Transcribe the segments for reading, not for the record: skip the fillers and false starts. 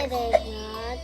did not.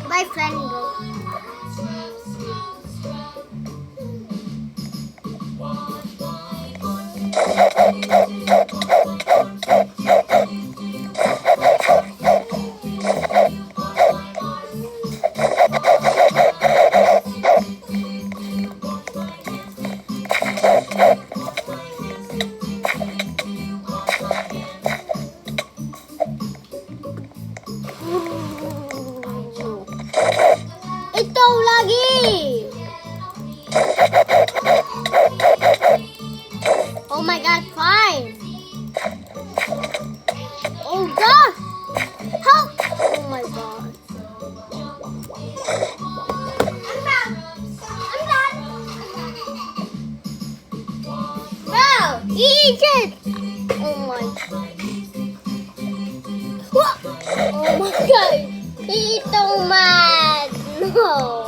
My friend broke. Ito lagi. Oh my god, fine. Oh god. Help. Oh my god. I'm done. Bro, eat it. Oh my. What? Oh my god. Ito man. No.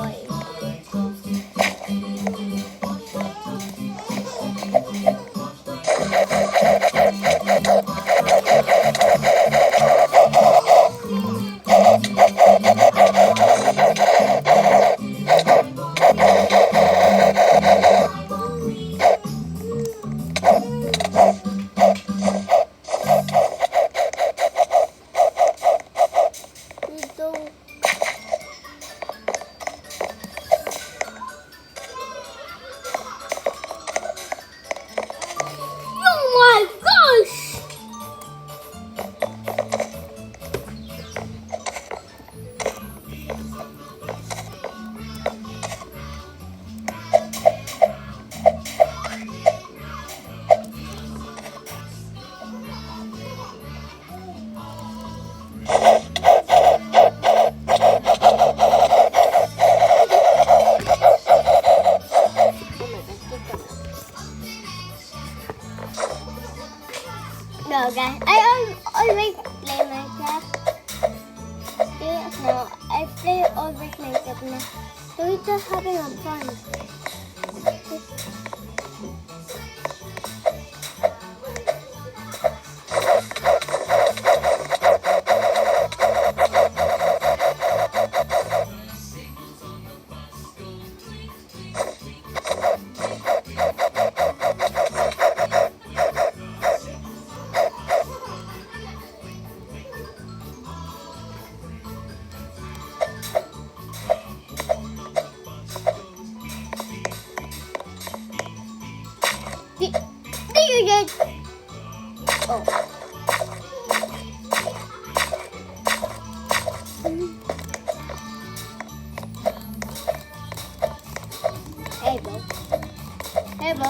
No, guys, I always play Minecraft. No, I play always Minecraft now. So we're just having a fun. You did. Oh. Hey, bro. Hey, bro.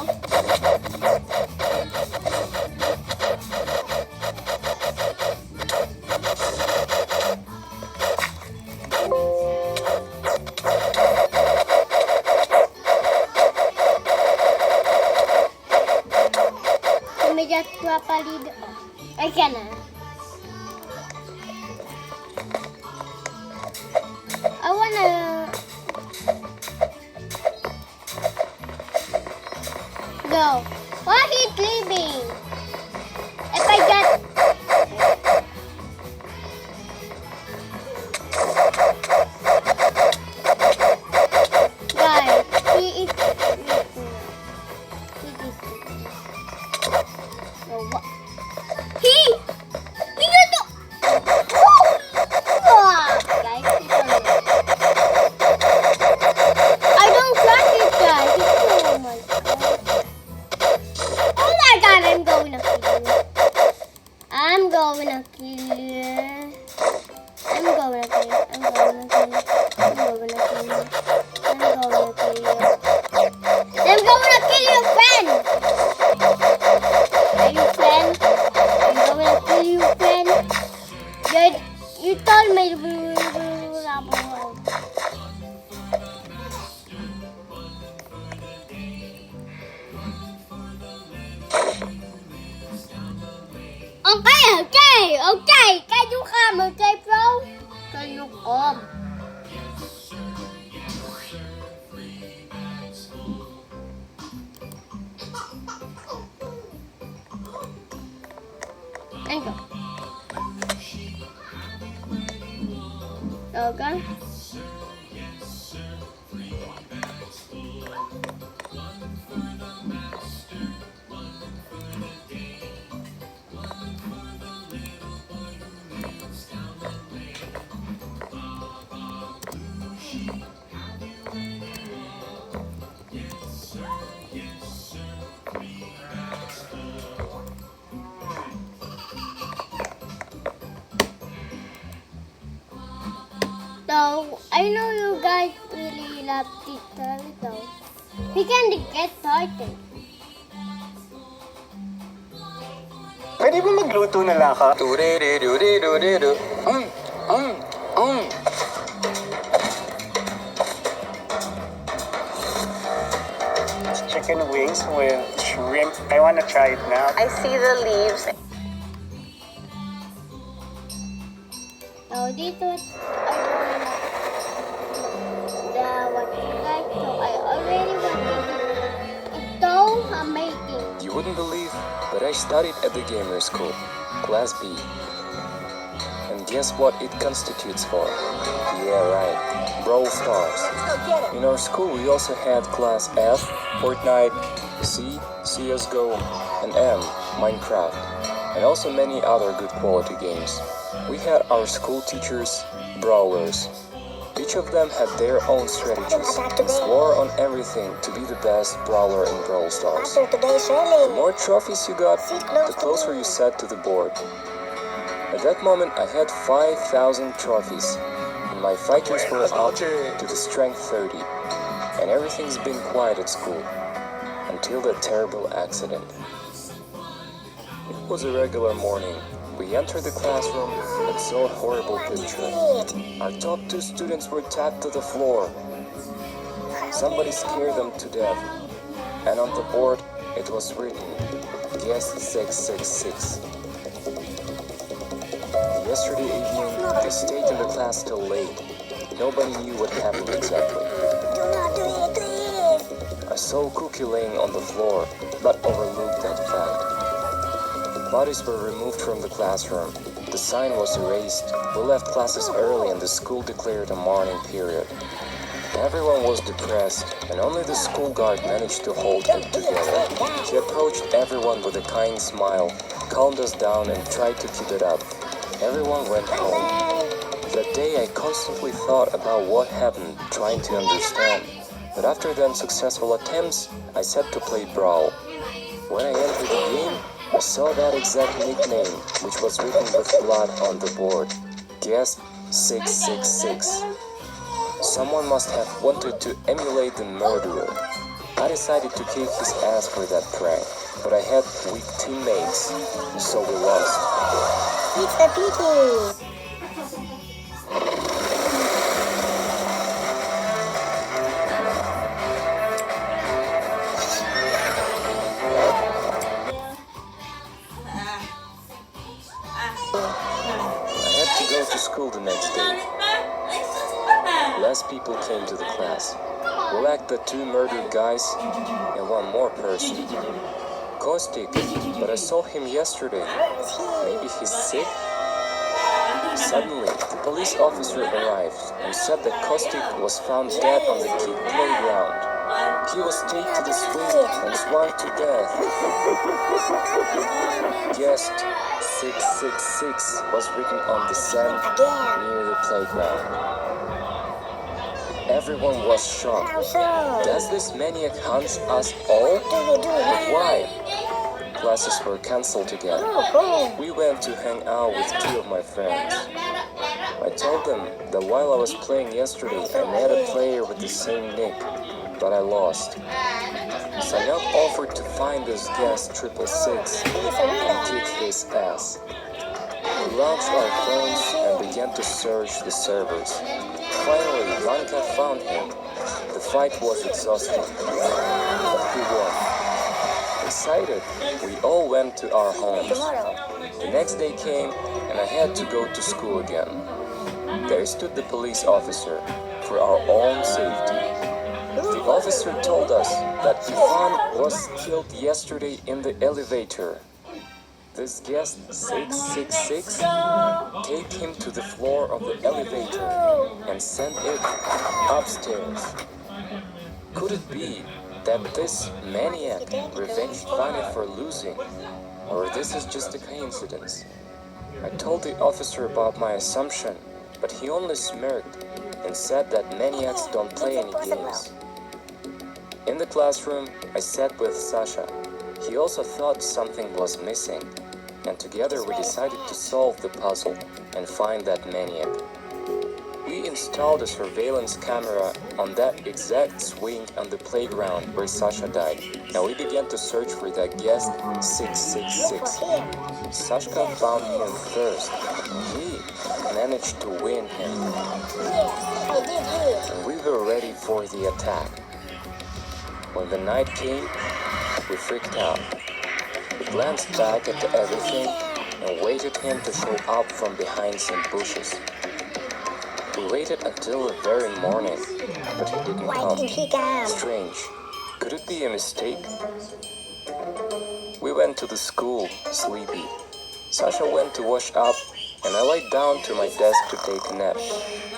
Just swap a lead. I cannot. No. Why he's leaving? If I get... Guys, he is sleeping. He is sleeping. So what? He got to... Guys, he's on it. I don't trust this guy. He's so much. Oh my god, I'm going to kill you. I'm going to kill you. I'm going to kill you. I'm going to kill you. I'm going to kill you. I'm going to kill you. I'm going to kill your friend. Are you friend? I'm going to kill you, friend. You told me to Okay. Can you come, okay, bro? Can you come? Thank you. Okay. So, I know you guys really love this story though. We can get started. Pwede ba magluto na lang ka? It's chicken wings with shrimp. I want to try it now. I see the leaves. So, dito what you guys. So, I already watched it. It's so amazing. You wouldn't believe, but I studied at the gamer school, Class B. And guess what it constitutes for? Yeah, right, Brawl Stars. In our school, we also had Class F, Fortnite, C, CSGO, and M, Minecraft, and also many other good quality games. We had our school teachers, brawlers. Each of them had their own strategies and swore on everything to be the best brawler in Brawl Stars. The more trophies you got, the closer you sat to the board. At that moment, I had 5,000 trophies, and my fighters were up to the strength 30, and everything's been quiet at school, until that terrible accident. It was a regular morning. We entered the classroom and saw a horrible picture. Our top 2 students were tapped to the floor. Somebody scared them to death, and on the board it was written, Guest 666. Yesterday evening, they stayed in the class till late. Nobody knew what happened exactly. I saw a cookie laying on the floor, but overlooked that fact. Bodies were removed from the classroom. The sign was erased. We left classes early and the school declared a mourning period. Everyone was depressed, and only the school guard managed to hold it together. He approached everyone with a kind smile, calmed us down and tried to keep it up. Everyone went home. That day I constantly thought about what happened, trying to understand. But after the unsuccessful attempts, I set to play Brawl. When I entered the game, I saw that exact nickname, which was written with blood on the board. Guest 666. Someone must have wanted to emulate the murderer. I decided to kick his ass for that prank, but I had weak teammates, so we lost. It's a pity. I had to go to school the next day. less people came to the class. We lacked the 2 murdered guys and 1 more person. Kostik, but I saw him yesterday. Maybe he's sick? Suddenly, the police officer arrived and said that Kostik was found dead on the kid playground. He was taken to the swing and swung to death. Guest 666 was written on the sand near the playground. Everyone was shocked. Does this maniac hunt us all? But why? Classes were cancelled again. We went to hang out with 2 of my friends. I told them that while I was playing yesterday, I met a player with the same nick, but I lost. Sanyak offered to find this guest 666 and kick his ass. We launched our phones and began to search the servers. Finally, Vanka found him. The fight was exhausting, but he won. Excited, we all went to our homes. The next day came and I had to go to school again. There stood the police officer for our own safety. The officer told us that Ivan was killed yesterday in the elevator. This guest 666 take him to the floor of the elevator and send it upstairs. Could it be that this maniac revenged Vanya for losing, or this is just a coincidence? I told the officer about my assumption, but he only smirked and said that maniacs don't play any games. In the classroom, I sat with Sasha. He also thought something was missing, and together we decided to solve the puzzle and find that maniac. We installed a surveillance camera on that exact swing on the playground where Sasha died, and we began to search for that guest 666. Sashka found him first. He managed to win him, and we were ready for the attack. When the night came, we freaked out. We glanced back at everything and waited him to show up from behind some bushes. We waited until the very morning, but he didn't come. Strange. Could it be a mistake? We went to the school, sleepy. Sasha went to wash up, and I laid down to my desk to take a nap.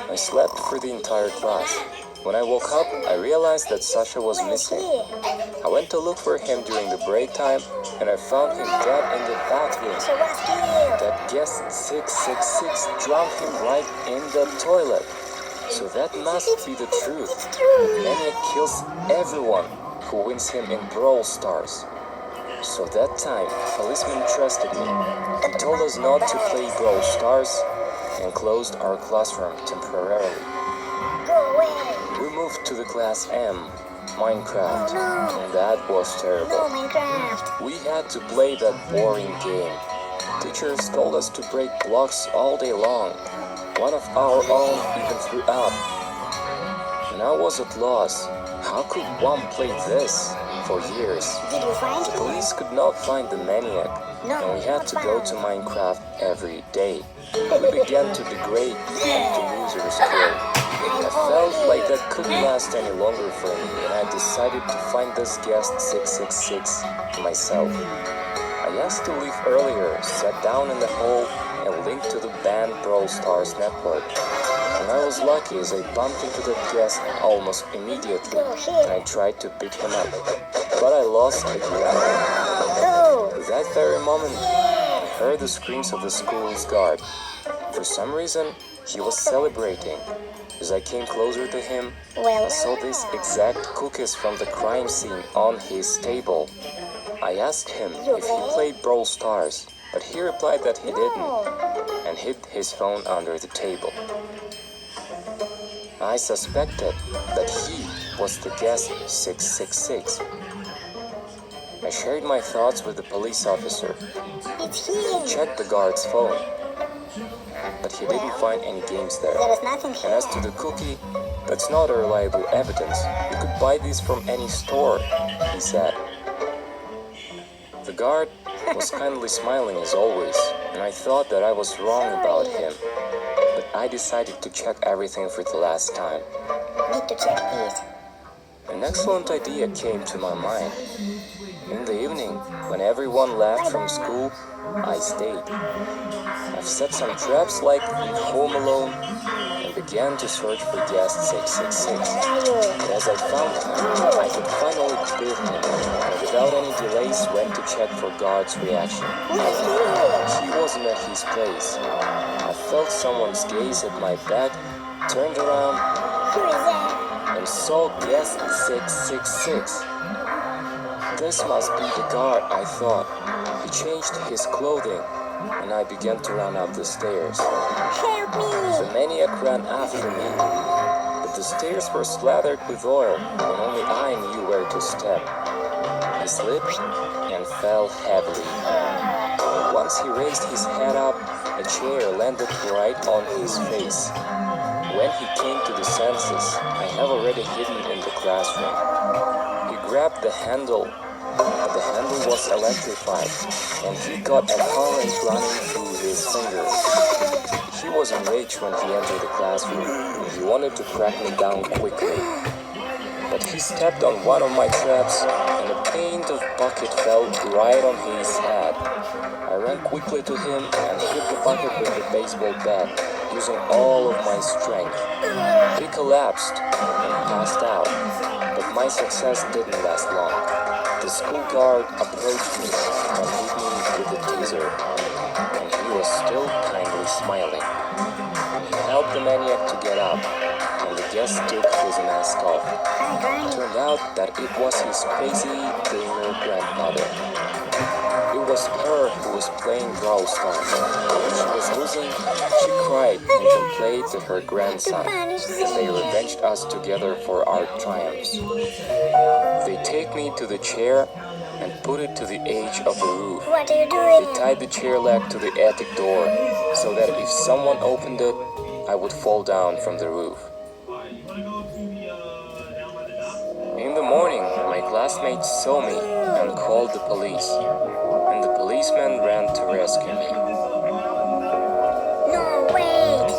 I slept for the entire class. When I woke up, I realized that Sasha was missing. I went to look for him during the break time, and I found him dead in the bathroom. That guest 666 drowned him right in the toilet. So that must be the truth. The maniac kills everyone who wins him in Brawl Stars. So that time, policemen trusted me. He told us not to play Brawl Stars and closed our classroom temporarily. We moved to the class M, Minecraft, and that was terrible. We had to play that boring game. Teachers told us to break blocks all day long. One of our own even threw up. And I was at loss. How could one play this for years? The police could not find the maniac, and we had to go to Minecraft every day. We began to degrade and to lose our skill. I felt like that couldn't last any longer for me, and I decided to find this guest 666 myself. I asked to leave earlier, sat down in the hall, and linked to the banned Brawl Stars network. And I was lucky as I bumped into that guest almost immediately, and I tried to pick him up. But I lost again. That very moment, I heard the screams of the school's guard. For some reason, he was celebrating. As I came closer to him, I saw these exact cookies from the crime scene on his table. I asked him if he played Brawl Stars, but he replied that he didn't, and hid his phone under the table. I suspected that he was the guest 666. I shared my thoughts with the police officer. He checked the guard's phone, but he didn't find any games there. And as to the cookie, that's not a reliable evidence. You could buy these from any store, he said. The guard was kindly smiling as always, and I thought that I was wrong about him. But I decided to check everything for the last time. Need to check this. An excellent idea came to my mind. In the evening, when everyone left from school, I stayed. I've set some traps like in Home Alone and began to search for guest 666. But as I found him, I could finally prove him, and without any delays went to check for guard's reaction. He wasn't at his place. I felt someone's gaze at my back, turned around, Who is that? and saw guest 666. This must be the guard, I thought. He changed his clothing, and I began to run up the stairs. Help me! The maniac ran after me, but the stairs were slathered with oil, and only I knew where to step. He slipped and fell heavily. Once he raised his head up, a chair landed right on his face. When he came to the senses, I have already hidden in the classroom. He grabbed the handle, but the handle was electrified, and he got a current running through his fingers. He was enraged when he entered the classroom, and he wanted to crack me down quickly. But he stepped on one of my traps, and a paint of bucket fell right on his head. I ran quickly to him and hit the bucket with the baseball bat, using all of my strength. He collapsed and passed out, but my success didn't last long. The school guard approached me and hit me with a taser, and he was still kindly smiling. He helped the maniac to get up, and the guest took his mask off. It turned out that it was his crazy gamer grandmother. It was her who was playing Brawl Stars. When she was losing, she cried and complained to her grandson, and they revenged us together for our triumphs. They take me to the chair and put it to the edge of the roof. What are you They doing? tied the chair leg to the attic door, so that if someone opened it, I would fall down from the roof. In the morning, my classmates saw me and called the police, and the policeman ran to rescue me. No, wait!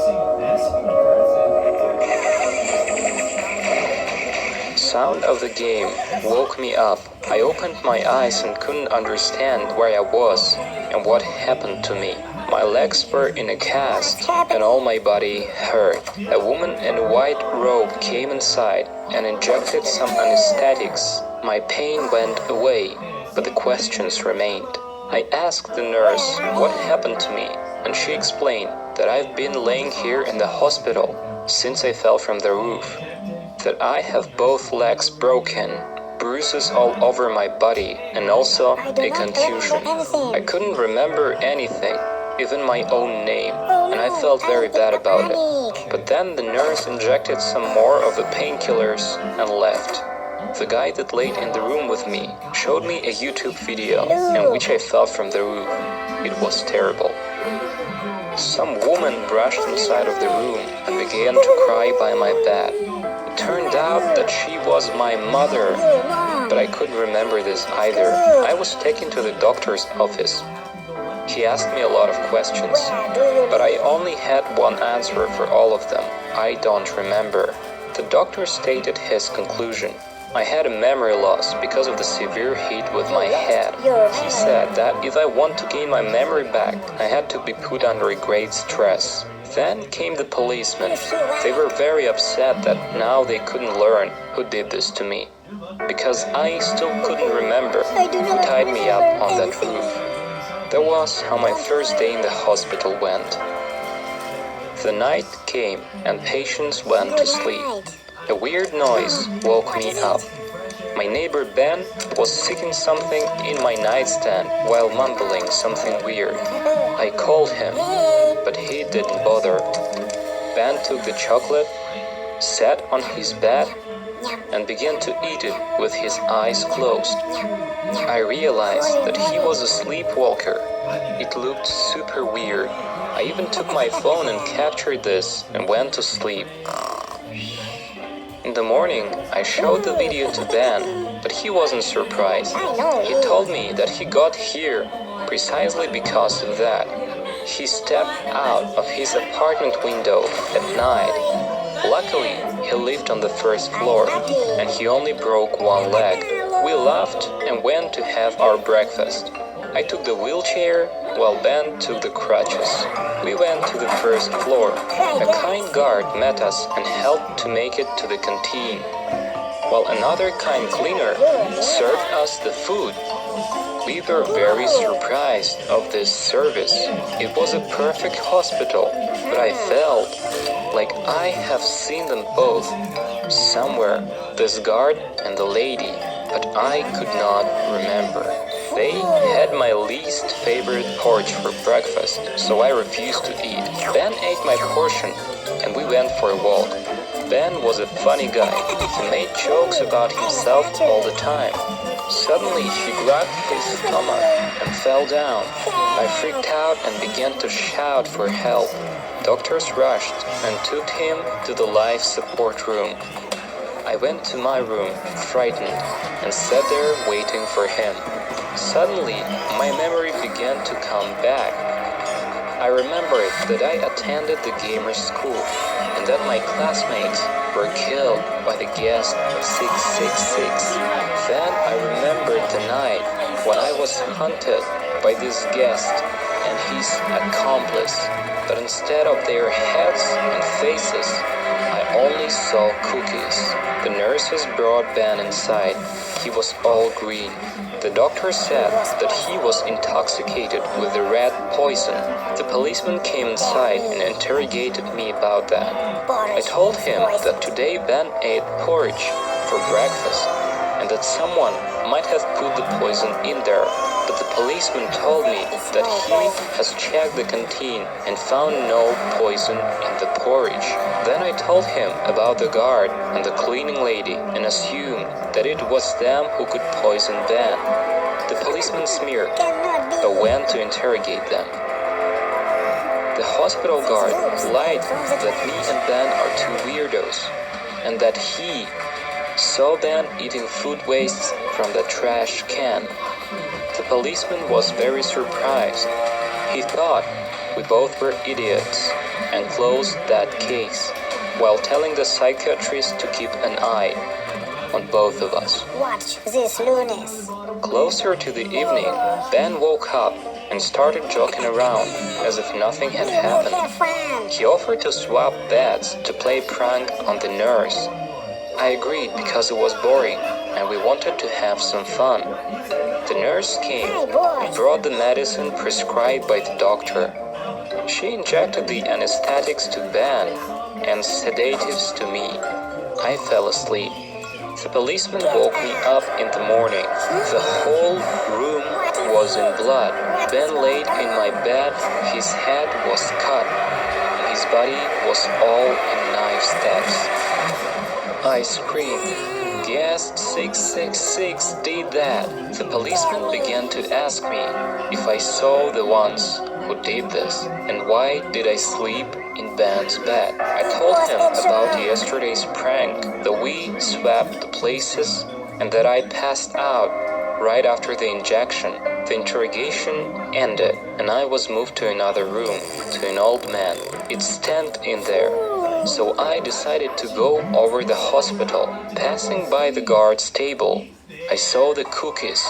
Sound of the game woke me up. I opened my eyes and couldn't understand where I was and what happened to me. My legs were in a cast and all my body hurt. A woman in a white robe came inside and injected some anesthetics. My pain went away, but the questions remained. I asked the nurse what happened to me, and she explained that I've been laying here in the hospital since I fell from the roof, that I have both legs broken, bruises all over my body, and also a contusion. I couldn't remember anything, even my own name, and I felt very bad about it. But then the nurse injected some more of the painkillers and left. The guy that laid in the room with me showed me a YouTube video in which I fell from the roof. It was terrible. Some woman rushed inside of the room and began to cry by my bed. It turned out that she was my mother, but I couldn't remember this either. I was taken to the doctor's office. He asked me a lot of questions, but I only had one answer for all of them. I don't remember. The doctor stated his conclusion. I had a memory loss because of the severe heat with my head. He said that if I want to gain my memory back, I had to be put under a great stress. Then came the policemen. They were very upset that now they couldn't learn who did this to me, because I still couldn't remember who tied me up on that roof. That was how my first day in the hospital went. The night came and patients went to sleep. A weird noise woke me up. My neighbor Ben was sticking something in my nightstand while mumbling something weird. I called him, but he didn't bother. Ben took the chocolate, sat on his bed, and began to eat it with his eyes closed. I realized that he was a sleepwalker. It looked super weird. I even took my phone and captured this and went to sleep. In the morning, I showed the video to Ben, but he wasn't surprised. He told me that he got here precisely because of that. He stepped out of his apartment window at night. Luckily, he lived on the first floor, and he only broke one leg. We laughed and went to have our breakfast. I took the wheelchair, while Ben took the crutches. We went to the first floor. A kind guard met us and helped to make it to the canteen, while another kind cleaner served us the food. We were very surprised of this service. It was a perfect hospital, but I felt like I have seen them both somewhere, this guard and the lady, but I could not remember. They had my least favorite porridge for breakfast, so I refused to eat. Ben ate my portion, and we went for a walk. Ben was a funny guy. He made jokes about himself all the time. Suddenly, he grabbed his stomach and fell down. I freaked out and began to shout for help. Doctors rushed and took him to the life support room. I went to my room, frightened, and sat there waiting for him. Suddenly, my memory began to come back. I remembered that I attended the gamer school and that my classmates were killed by the guest 666. Then I remembered the night when I was hunted by this guest and his accomplice, but instead of their heads and faces, I only saw cookies. The nurses brought Ben inside. He was all green. The doctor said that he was intoxicated with the rat poison. The policeman came inside and interrogated me about that. I told him that today Ben ate porridge for breakfast and that someone might have put the poison in there. But the policeman told me that he has checked the canteen and found no poison in the porridge. Then I told him about the guard and the cleaning lady and assumed that it was them who could poison Ben. The policeman sneered, but went to interrogate them. The hospital guard lied that me and Ben are two weirdos, and that he saw Ben eating food waste from the trash can. The policeman was very surprised. He thought we both were idiots and closed that case, while telling the psychiatrist to keep an eye on both of us. Watch this lunes. Closer to the evening, Ben woke up and started joking around as if nothing had happened. He offered to swap beds to play prank on the nurse. I agreed because it was boring and we wanted to have some fun. The nurse came and brought the medicine prescribed by the doctor. She injected the anesthetics to Ben and sedatives to me. I fell asleep. The policeman woke me up in the morning. The whole room was in blood. Ben laid in my bed, his head was cut, and his body was all in knife stabs. I screamed, "Guest 666 did that." The policeman began to ask me if I saw the ones who did this, and why did I sleep in Ben's bed. I told him about yesterday's prank, that we swapped the places, and that I passed out right after the injection. The interrogation ended, and I was moved to another room, to an old man. It stank in there, so I decided to go over the hospital. Passing by the guard's table, I saw the cookies,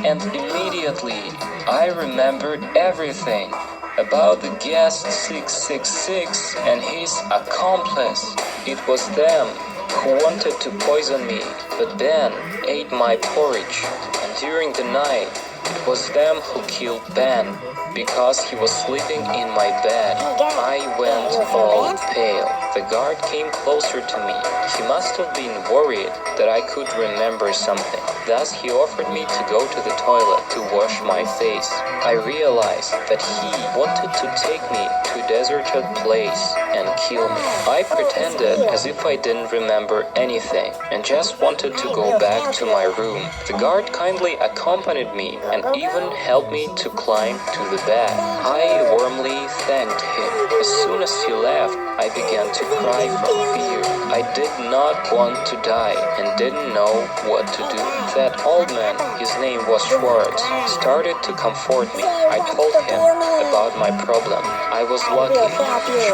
and immediately I remembered everything about the guest 666 and his accomplice. It was them who wanted to poison me, but Ben ate my porridge, and during the night, it was them who killed Ben because he was sleeping in my bed. I went all pale. The guard came closer to me. He must have been worried that I could remember something. Thus, he offered me to go to the toilet to wash my face. I realized that he wanted to take me to a deserted place and kill me. I pretended as if I didn't remember anything and just wanted to go back to my room. The guard kindly accompanied me and even helped me to climb to the bed. I warmly thanked him. As soon as he left, I began to cry from fear. I did not want to die and didn't know what to do. That old man, his name was Schwartz, started to comfort me. I told him about my problem. I was lucky.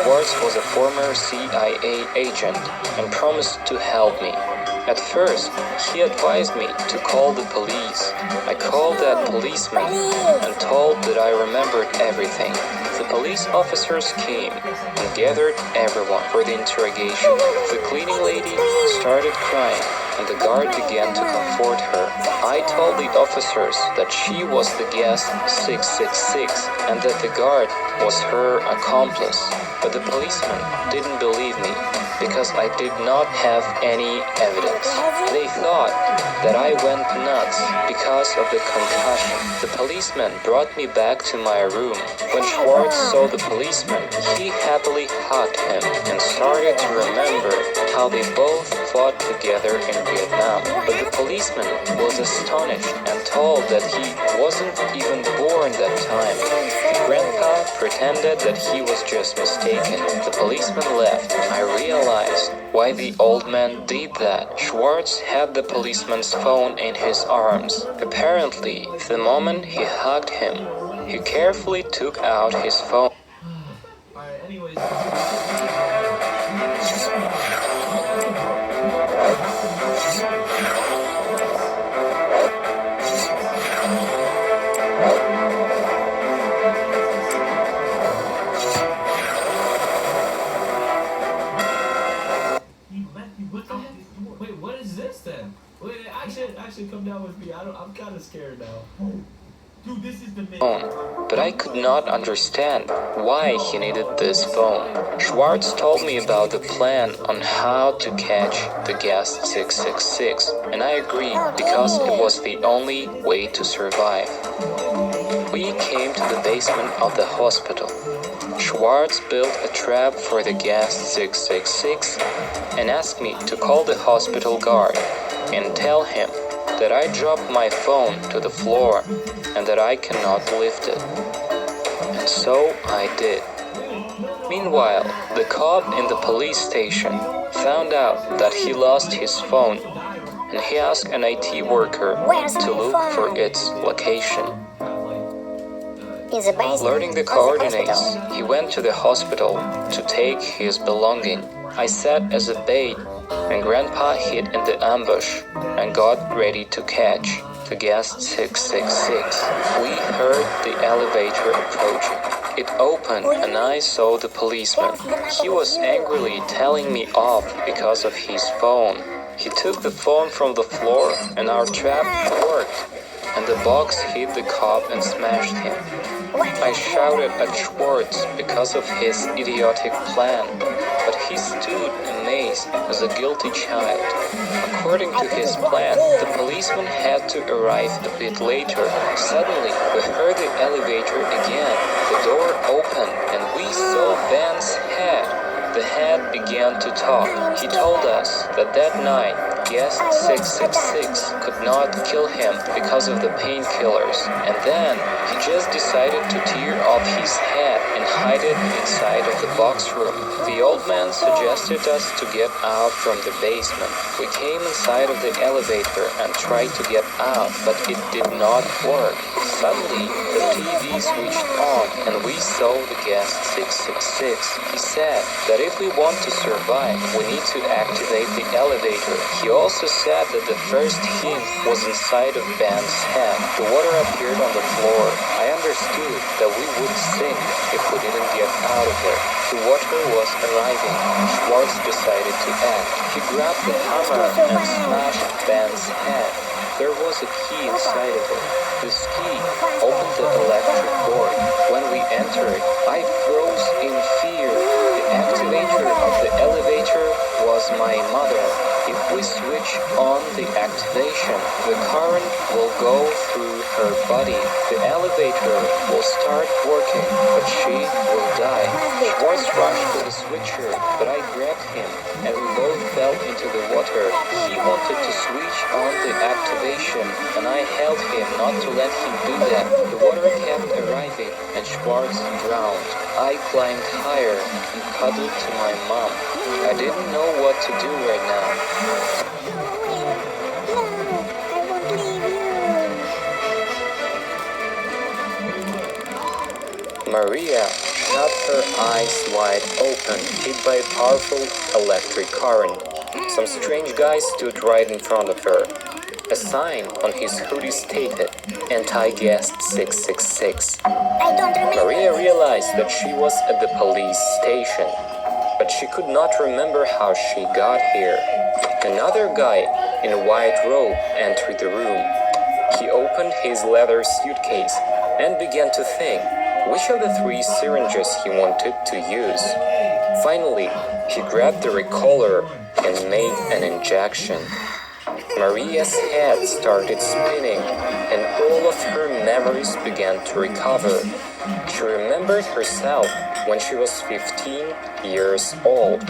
Schwartz was a former CIA agent and promised to help me. At first, he advised me to call the police. I called that policeman and told that I remembered everything. The police officers came and gathered everyone for the interrogation. The cleaning lady started crying and the guard began to comfort her. I told the officers that she was the guest 666 and that the guard was her accomplice. But the policeman didn't believe me because I did not have any evidence. They thought that I went nuts because of the concussion. The policeman brought me back to my room. When Schwartz saw the policeman, he happily hugged him and started to remember how they both fought together in Vietnam. But the policeman was astonished and told that he wasn't even born that time. The grandpa pretended that he was just mistaken. The policeman left. I realized why the old man did that. Schwartz had the policeman's phone in his arms. Apparently, the moment he hugged him, he carefully took out his phone. Alright, anyways. Wait, what is this then? Wait, actually come down with me. I'm kind of scared now. Dude, this is the main Phone, but I could not understand why he needed this phone. Schwartz told me about the plan on how to catch the guest 666, and I agreed because it was the only way to survive. We came to the basement of the hospital. Schwartz built a trap for the guest 666 and asked me to call the hospital guard and tell him that I dropped my phone to the floor and that I cannot lift it. And so I did. Meanwhile, the cop in the police station found out that he lost his phone and he asked an IT worker to look for its location. Learning the coordinates, he went to the hospital to take his belonging. I sat as a bait and Grandpa hid in the ambush and got ready to catch the guest 666. We heard the elevator approaching. It opened and I saw the policeman. He was angrily telling me off because of his phone. He took the phone from the floor and our trap worked, and the box hit the cop and smashed him. I shouted at Schwartz because of his idiotic plan, but he stood amazed as a guilty child. According to his plan, the policeman had to arrive a bit later. Suddenly, we heard the elevator again. The door opened and we saw Ben's head. The head began to talk. He told us that night, guest 666 could not kill him because of the painkillers, and then he just decided to tear off his head and hide it inside of the box room. The old man suggested us to get out from the basement. We came inside of the elevator and tried to get out, but it did not work. Suddenly, the TV switched on and we saw the guest 666. He said that if we want to survive, we need to activate the elevator. He also said that the first hint was inside of Ben's head. The water appeared on the floor. I understood that we would sink if we didn't get out of there. The water was arriving. Schwartz decided to act. He grabbed the hammer and smashed Ben's head. There was a key inside of it. This key opened the electric door. When we entered, I froze in fear. The activator of the elevator was my mother. If we switch on the activation, the current will go through her body. The elevator will start working, but she will die. Schwartz rushed to the switcher, but I grabbed him, and we both fell into the water. He wanted to switch on the activation, and I held him not to let him do that. The water kept arriving, and Schwartz drowned. I climbed higher and cuddled to my mom. I didn't know what to do right now. No, I won't leave you. Maria shut her eyes wide open, hit by a powerful electric current. Some strange guy stood right in front of her. A sign on his hoodie stated, "Anti-Gas 666. I don't remember. Maria realized that she was at the police station, but she could not remember how she got here. Another guy in a white robe entered the room. He opened his leather suitcase and began to think which of the 3 syringes he wanted to use. Finally, he grabbed the recoiler and made an injection. Maria's head started spinning, and all of her memories began to recover. She remembered herself when she was 15 years old,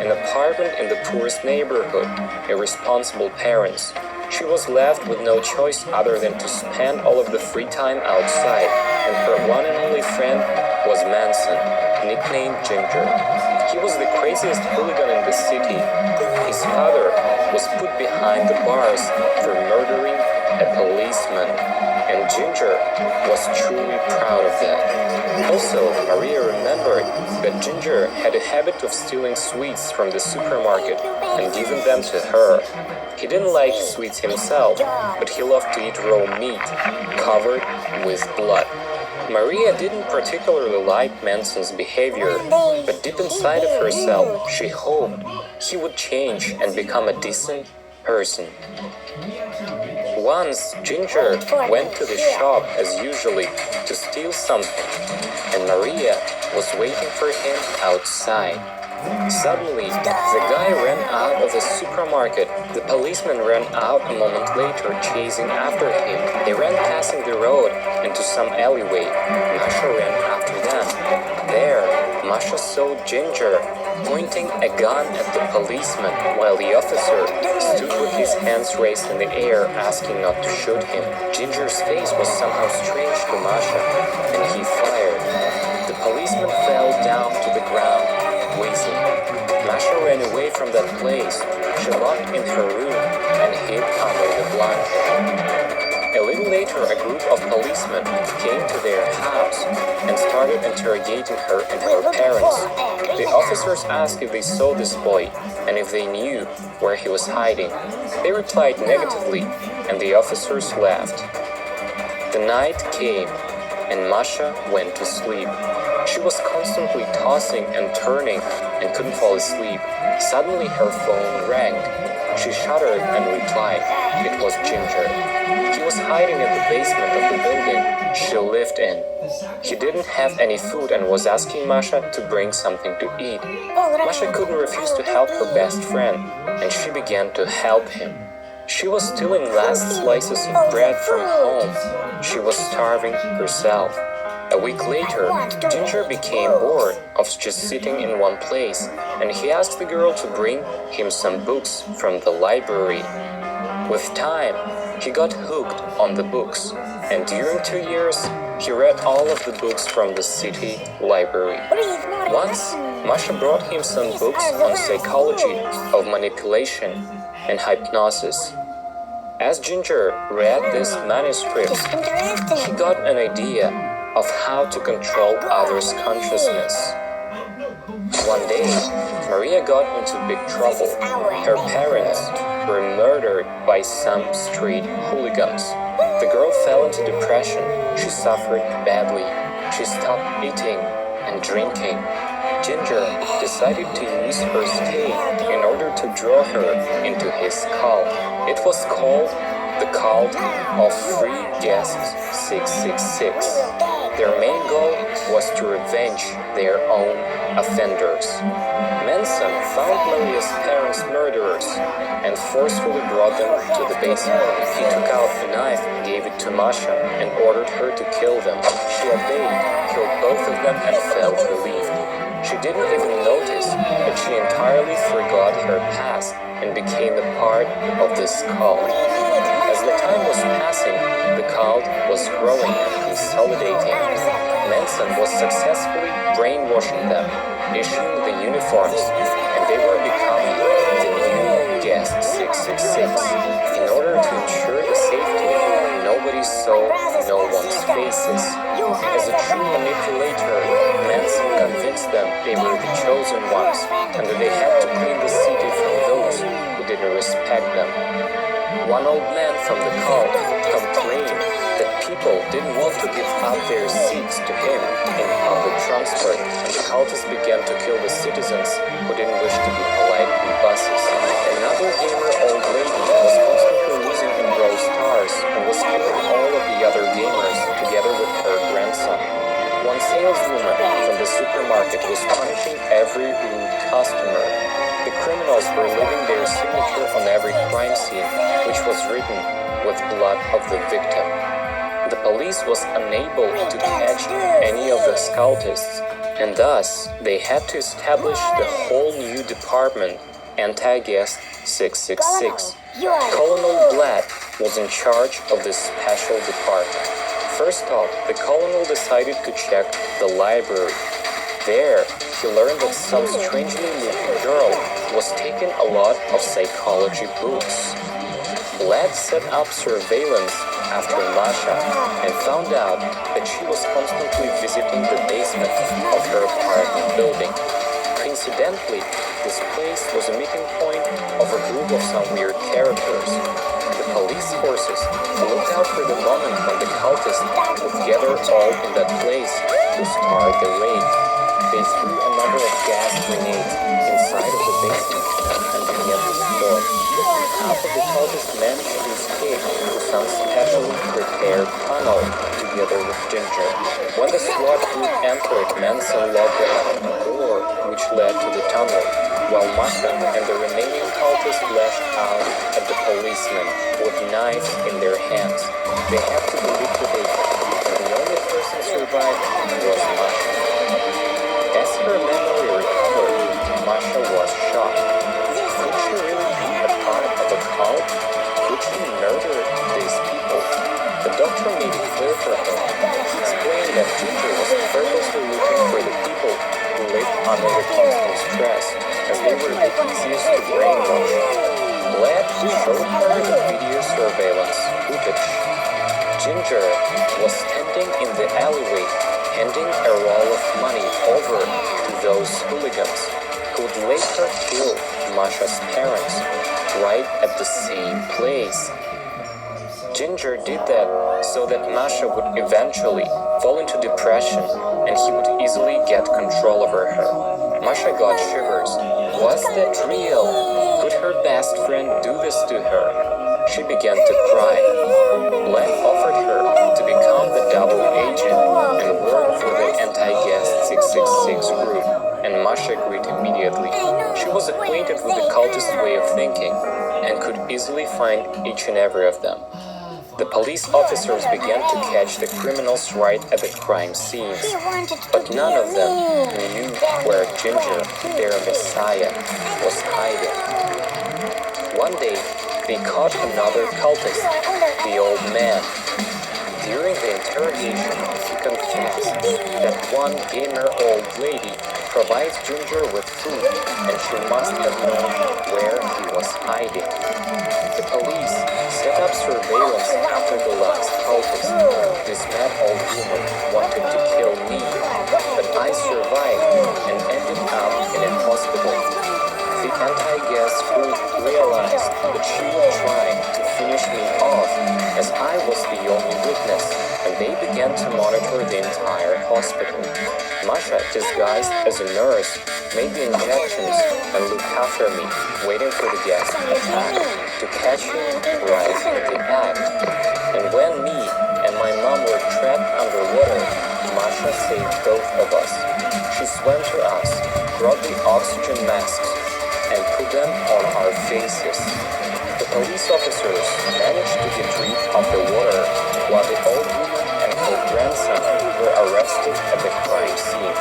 an apartment in the poorest neighborhood, irresponsible parents. She was left with no choice other than to spend all of the free time outside, and her one and only friend was Manson, nicknamed Ginger. He was the craziest hooligan in the city. His father was put behind the bars for murdering a policeman, and Ginger was truly proud of that. Also, Maria remembered that Ginger had a habit of stealing sweets from the supermarket and giving them to her. He didn't like sweets himself, but he loved to eat raw meat, covered with blood. Maria didn't particularly like Manson's behavior, but deep inside of herself, she hoped he would change and become a decent person. Once, Ginger went to the shop as usually to steal something, and Maria was waiting for him outside. Suddenly, the guy ran out of the supermarket. The policeman ran out a moment later, chasing after him. They ran passing the road into some alleyway. Masha ran after them. There, Masha saw Ginger pointing a gun at the policeman, while the officer stood with his hands raised in the air, asking not to shoot him. Ginger's face was somehow strange to Masha, and he fired. The policeman fell down to the ground, wheezing. Masha ran away from that place. She locked in her room and hid under the blanket. A little later, a group of policemen came to their house and started interrogating her and her parents. The officers asked if they saw this boy and if they knew where he was hiding. They replied negatively, and the officers left. The night came, and Masha went to sleep. She was constantly tossing and turning and couldn't fall asleep. Suddenly her phone rang. She shuddered and replied. It was Ginger. He was hiding in the basement of the building she lived in. He didn't have any food and was asking Masha to bring something to eat. Masha couldn't refuse to help her best friend, and she began to help him. She was stealing last slices of bread from home. She was starving herself. A week later, Ginger became bored of just sitting in one place, and he asked the girl to bring him some books from the library. With time, he got hooked on the books, and during 2 years, he read all of the books from the city library. Once, Masha brought him some books on psychology of manipulation and hypnosis. As Ginger read these manuscripts, he got an idea of how to control others' consciousness. One day, Maria got into big trouble. Her parents were murdered by some street hooligans. The girl fell into depression. She suffered badly. She stopped eating and drinking. Ginger decided to use her stake in order to draw her into his cult. It was called the Cult of Free Guests 666. Their main goal was to revenge their own offenders. Manson found Maria's parents murderers and forcefully brought them to the basement. He took out a knife, gave it to Masha, and ordered her to kill them. She obeyed, killed both of them, and felt relieved. She didn't even notice that she entirely forgot her past and became a part of this cult. As the time was passing, the cult was growing and consolidating. Manson was successfully brainwashing them, issuing the uniforms, and they were becoming the new Guest 666. In order to ensure the safety, nobody saw no one's faces. As a true manipulator, Manson convinced them they were the chosen ones and that they had to clean the city from those who didn't respect them. One old man from the cult complained that people didn't want to give up their seats to him in public transport, and the cultists began to kill the citizens who didn't wish to be polite in buses. Another gamer old lady was constantly losing in Brawl Stars and was killing all of the other gamers together with her grandson. One saleswoman from the supermarket was punishing every rude customer. The criminals were leaving their signature on every crime scene, which was written with blood of the victim. The police was unable to catch any of the cultists, and thus they had to establish the whole new department, Anti-Guest 666. Colonel Blatt was in charge of this special department. First off, the colonel decided to check the library. There, he learned that some strangely looking girl was taking a lot of psychology books. Blatt set up surveillance after Masha and found out that she was constantly visiting the basement of her apartment building. Coincidentally, this place was a meeting point of a group of some weird characters. The police forces looked out for the moment when the cultists would gather all in that place to start the raid. They threw a number of gas grenades inside of the basement and began to storm. Half of the cultists managed to escape to some specially prepared tunnel together with Ginger. When the SWAT group entered, Manson locked the door which led to the tunnel, while Masha and the remaining cultists lashed out at the policemen with knives in their hands. They had to be liquidated, and the only person survived was Masha. As her memory recovered, Masha was shocked. Could she really be a part of a cult? Could she murder these people? The doctor made it clear for her. He explained that Ginger was purposely looking for the people who lived under the constant stress, as they were the easiest to brainwash. Blatt showed her the video surveillance footage. Ginger was standing in the alleyway, handing a roll of money over to those hooligans who'd later kill Masha's parents right at the same place. Ginger did that so that Masha would eventually fall into depression and he would easily get control over her. Masha got shivers. Was that real? Could her best friend do this to her? She began to cry. Blatt offered her to become the double agent and work for the Anti-Guest 666 group, and Masha agreed immediately. She was acquainted with the cultist way of thinking and could easily find each and every of them. The police officers began to catch the criminals right at the crime scenes, but none of them knew where Ginger, their messiah, was hiding. One day, they caught another cultist, the old man. During the interrogation, he confessed that one gamer old lady provides Ginger with food, and she must have known where he was hiding. The police set up surveillance after the last cultist. This mad old woman wanted to kill me, but I survived and ended up in a hospital. The Anti-Guest group realized that she would try to finish me off as I was the only witness, and they began to monitor the entire hospital. Masha, disguised as a nurse, made the injections and looked after me, waiting for the gas attack to catch him right at the act. And when me and my mom were trapped underwater, Masha Masha saved both of us. She swam to us, brought the oxygen masks, and put them on our faces. The police officers managed to get rid of the water, while the old woman and her grandson were arrested at the crime scene.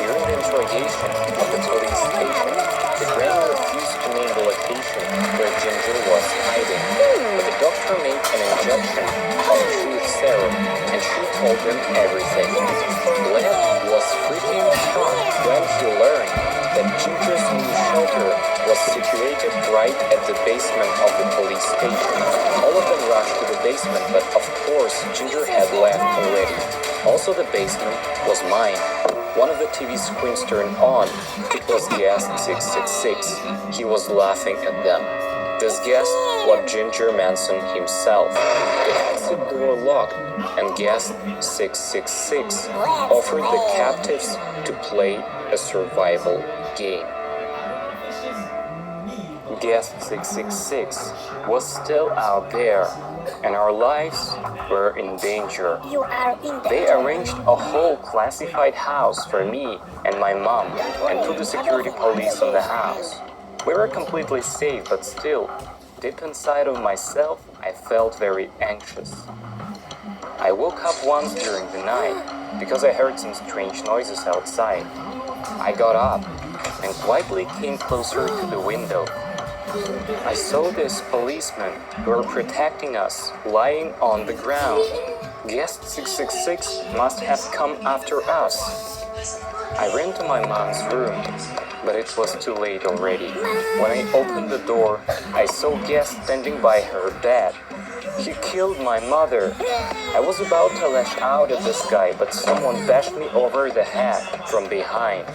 During the interrogation of the police station, the grandma refused to name the location where Ginger was hiding, but the doctor made an injection of truth serum, and she told them everything. Gleb was freaking shocked when he learned that Ginger's new shelter was situated right at the basement of the police station. All of them rushed to the basement, but of course Ginger had left already. Also, the basement was mine. One of the TV screens turned on. It was guest 666. He was laughing at them. This guest was Ginger Manson himself. The exit door locked, and guest 666 offered the captives to play a survival game. Guest 666 was still out there, and our lives were in danger. You are in They danger. arranged a whole classified house for me and my mom, and put the security police in the house. We were completely safe, but still, deep inside of myself, I felt very anxious. I woke up once during the night because I heard some strange noises outside. I got up and quietly came closer to the window. I saw these policemen who were protecting us lying on the ground. Guest 666 must have come after us. I ran to my mom's room, but it was too late already. When I opened the door, I saw Guest standing by her bed. He killed my mother. I was about to lash out at this guy, but someone bashed me over the head from behind.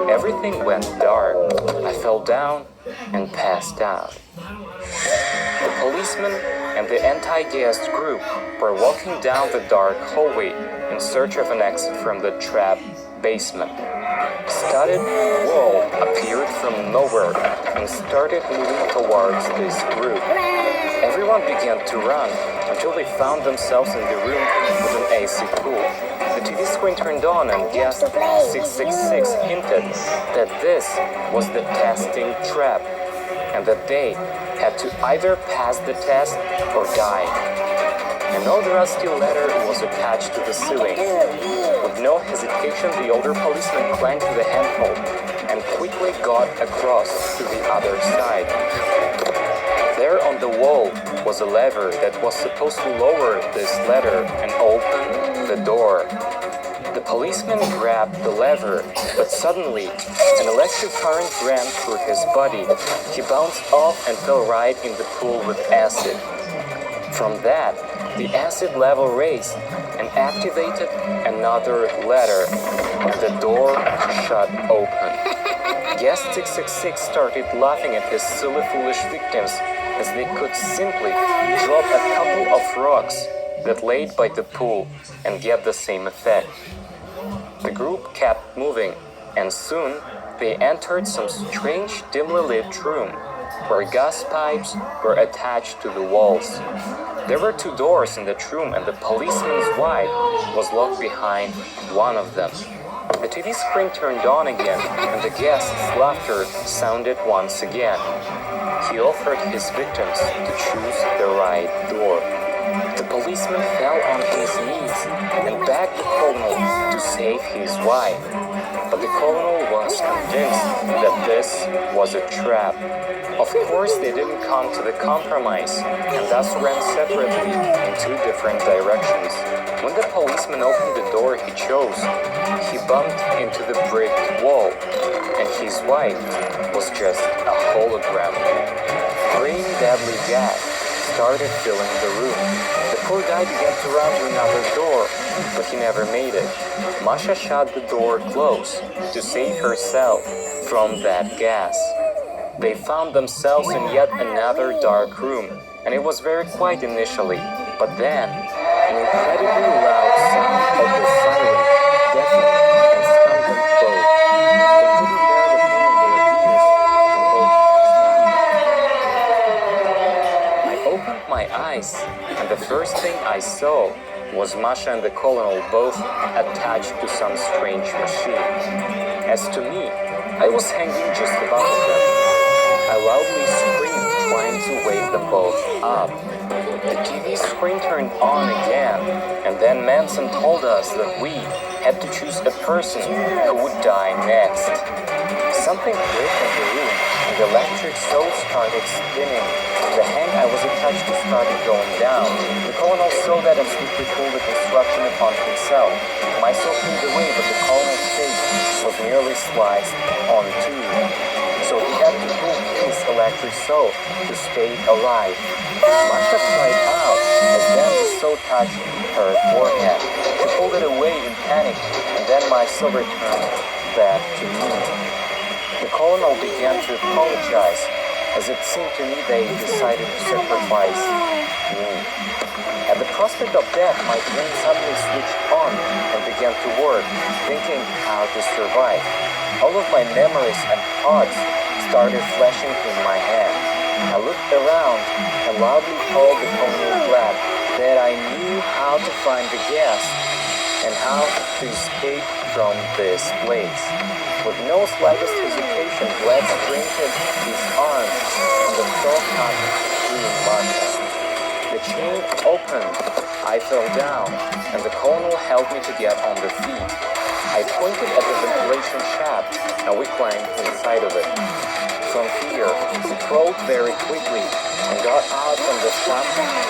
Everything went dark. I fell down and passed out. The policeman and the anti-guest group were walking down the dark hallway in search of an exit from the trap basement. A studded wall appeared from nowhere and started moving towards this group. Everyone began to run until they found themselves in the room with an AC pool. The TV screen turned on and guest 666 hinted that this was the testing trap and that they had to either pass the test or die. An old rusty ladder was attached to the ceiling. With no hesitation, the older policeman climbed to the handhold and quickly got across to the other side. There on the wall was a lever that was supposed to lower this ladder and open the door. The policeman grabbed the lever, but suddenly an electric current ran through his body. He bounced off and fell right in the pool with acid. From that, the acid level raised and activated another ladder. The door shut open. Guest 666 started laughing at his silly foolish victims as they could simply drop a couple of rocks that laid by the pool and get the same effect. The group kept moving, and soon they entered some strange dimly lit room where gas pipes were attached to the walls. There were two doors in that room, and the policeman's wife was locked behind one of them. The TV screen turned on again, and the guest's laughter sounded once again. He offered his victims to choose the right door. The policeman fell on his knees and begged the colonel to save his wife. But the colonel was convinced that this was a trap. Of course, they didn't come to the compromise and thus ran separately in two different directions. When the policeman opened the door he chose, he bumped into the brick wall, and his wife was just a hologram. Green deadly gas started filling the room. The poor guy began to run to another door, but he never made it. Masha shut the door close to save herself from that gas. They found themselves in yet another dark room, and it was very quiet initially, but then an incredibly loud sound of the siren deafened and stunned them both. They couldn't bear the pain in their ears, and both stopped. I opened my eyes, and the first thing I saw was Masha and the colonel both attached to some strange machine. As to me, I was hanging just above them. I loudly screamed, trying to wake them both up. The TV screen turned on again, and then Manson told us that we had to choose a person who would die next. Something clicked in the room, and the electric stove started spinning. The hang I was attached to started going down. The colonel saw that and swiftly pulled the construction upon himself. Myself moved away, but the colonel's face was nearly sliced on two. So he had to pull his electric stove to stay alive. Masha cried out as then the stove touched her forehead. She pulled it away in panic, and then myself returned back to me. The colonel began to apologize, as it seemed to me they decided to sacrifice me. At the prospect of death, my brain suddenly switched on and began to work, thinking how to survive. All of my memories and thoughts started flashing in my head. I looked around and loudly told the colonel Glad that I knew how to find the guests and how to escape from this place. With no slightest hesitation, Glad sprinted his arms and the door touched through Masha. The chain opened, I fell down, and the colonel helped me to get on the feet. I pointed at the ventilation shaft, and we climbed inside of it. From here, we crawled very quickly and got out from the front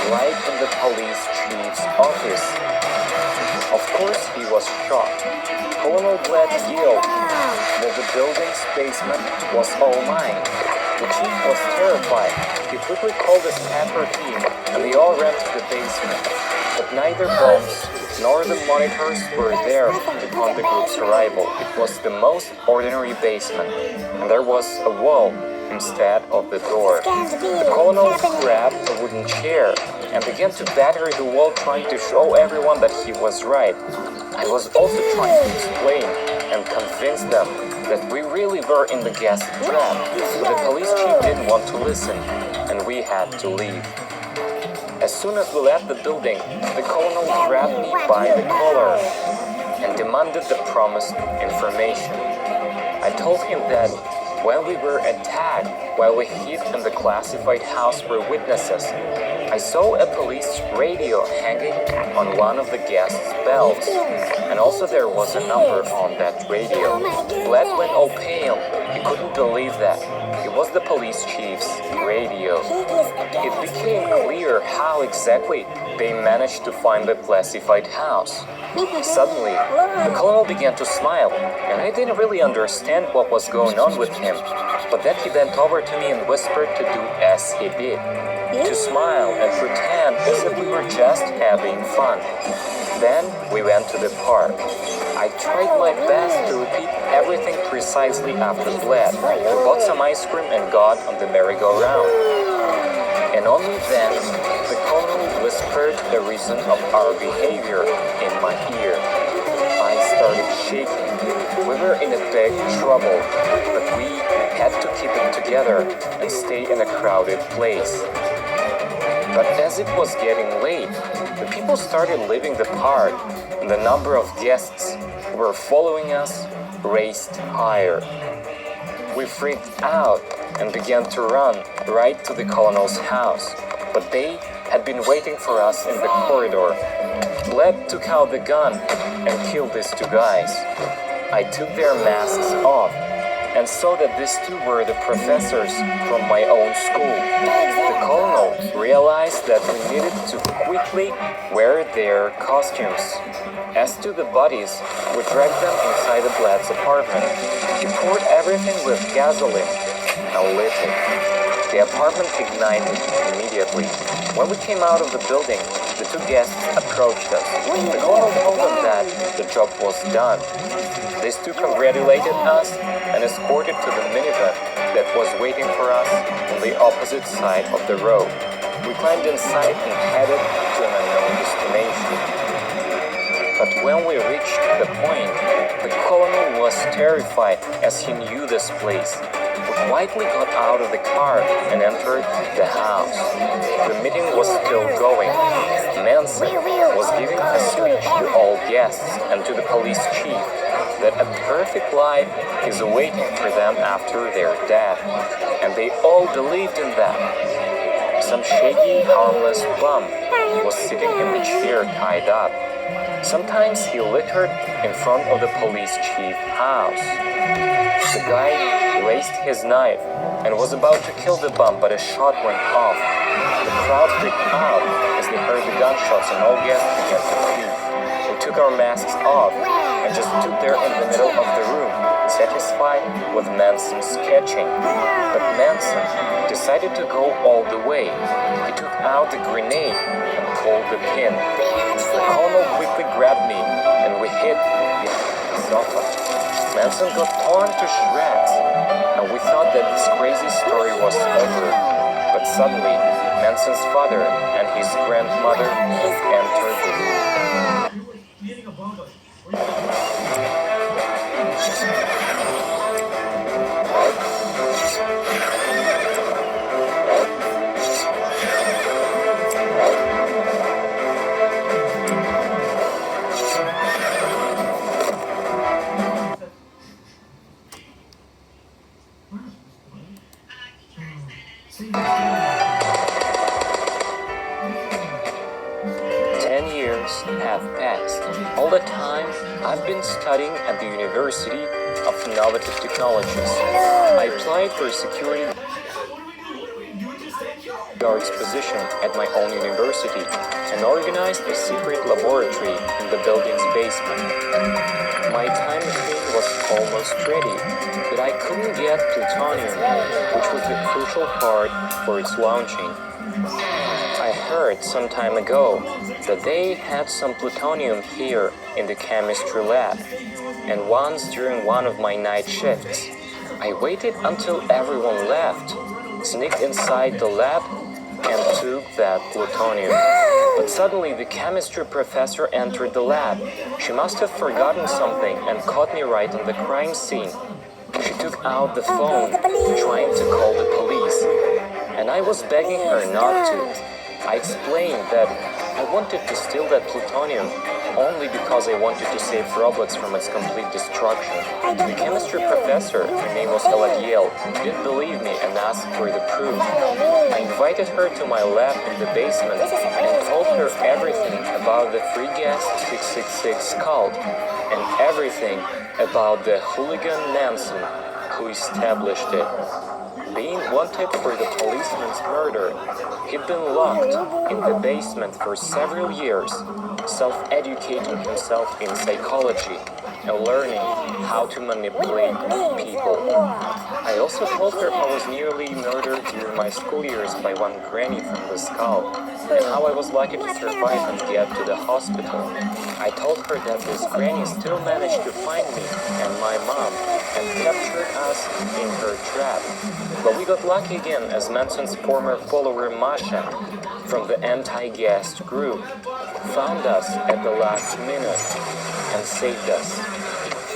right in the police chief's office. Of course, he was shocked. Colonel Glad yelled that the building's basement was all mine. The chief was terrified. He quickly called a snapper team, and they all ran to the basement. But neither bombs nor the monitors were there upon the group's arrival. It was the most ordinary basement, and there was a wall instead of the door. The colonel grabbed a wooden chair and began to batter the wall, trying to show everyone that he was right. I was also trying to explain and convince them that we really were in the gas trap, but the police chief didn't want to listen, and we had to leave. As soon as we left the building, the colonel grabbed me by the collar and demanded the promised information. I told him that when we were attacked, while we hid in the classified house for witnesses, I saw a police radio hanging on one of the guests' belts, and also there was a number on that radio. Glad went all pale. He couldn't believe that. It was the police chief's radio. It became clear how exactly they managed to find the classified house. Suddenly, the colonel began to smile, and I didn't really understand what was going on with him. But then he bent over to me and whispered to do as he did, to smile and pretend as if we were just having fun. Then we went to the park. I tried my best to repeat everything precisely after Glad. We bought some ice cream and got on the merry-go-round. And only then, the colonel whispered the reason of our behavior in my ear. I started shaking. We were in a big trouble, but we had to keep it together and stay in a crowded place. But as it was getting late, the people started leaving the park, and the number of guests who were following us raced higher. We freaked out and began to run right to the colonel's house, but they had been waiting for us in the corridor. Glad took out the gun and killed these two guys. I took their masks off and saw that these two were the professors from my own school. The colonel realized that we needed to quickly wear their costumes. As to the bodies, we dragged them inside the Glad's apartment. He poured everything with gasoline and lit it. The apartment ignited immediately. When we came out of the building, the two guests approached us. The colonel told them that the job was done. These two congratulated us and escorted to the minivan that was waiting for us on the opposite side of the road. We climbed inside and headed to an unknown destination. But when we reached the point, the colonel was terrified as he knew this place. We quietly got out of the car and entered entered the house. The meeting was still going. Manson was giving a speech to all guests and to the police chief that a perfect life is awaiting for them after their death, and they all believed in that. Some shaggy, harmless bum was sitting in the chair tied up. Sometimes he littered in front of the police chief's house. The guy raised his knife and was about to kill the bum, but a shot went off. The crowd freaked out as they heard the gunshots and all guests began to flee. We took our masks off and just stood there in the middle of the room, satisfied with Manson's sketching. But Manson decided to go all the way. He took out the grenade and pulled the pin. The colonel quickly grabbed me and we hid behind the sofa. Manson got torn to shreds, and we thought that this crazy story was over. But suddenly, Manson's father and his grandmother entered the room. Eating a bomb. 10 years have passed. All the time, I've been studying at the University of Innovative Technologies. I applied for a security guard's position at my own university and organized a secret laboratory in the building's basement. My time machine was almost ready, but I couldn't get plutonium, which was the crucial part for its launching. I heard some time ago that they had some plutonium here in the chemistry lab, and once during one of my night shifts, I waited until everyone left, sneaked inside the lab, and took that plutonium. But suddenly the chemistry professor entered the lab. She must have forgotten something and caught me right on the crime scene. She took out the phone, trying to call the police, and I was begging her not to. I explained that I wanted to steal that plutonium only because I wanted to save Roblox from its complete destruction. The chemistry professor, her name was Eladiel, didn't believe me and asked for the proof. I invited her to my lab in the basement and told her everything about the free gas 666 cult and everything about the hooligan Manson who established it. Being wanted for the policeman's murder, he'd been locked in the basement for several years, self-educating himself in psychology and learning how to manipulate people. I also told her I was nearly murdered during my school years by one granny from the skull, and how I was lucky to survive and get to the hospital. I told her that this granny still managed to find me and my mom and captured us in her trap. But we got lucky again as Manson's former follower Masha from the anti-gas group found us at the last minute and saved us.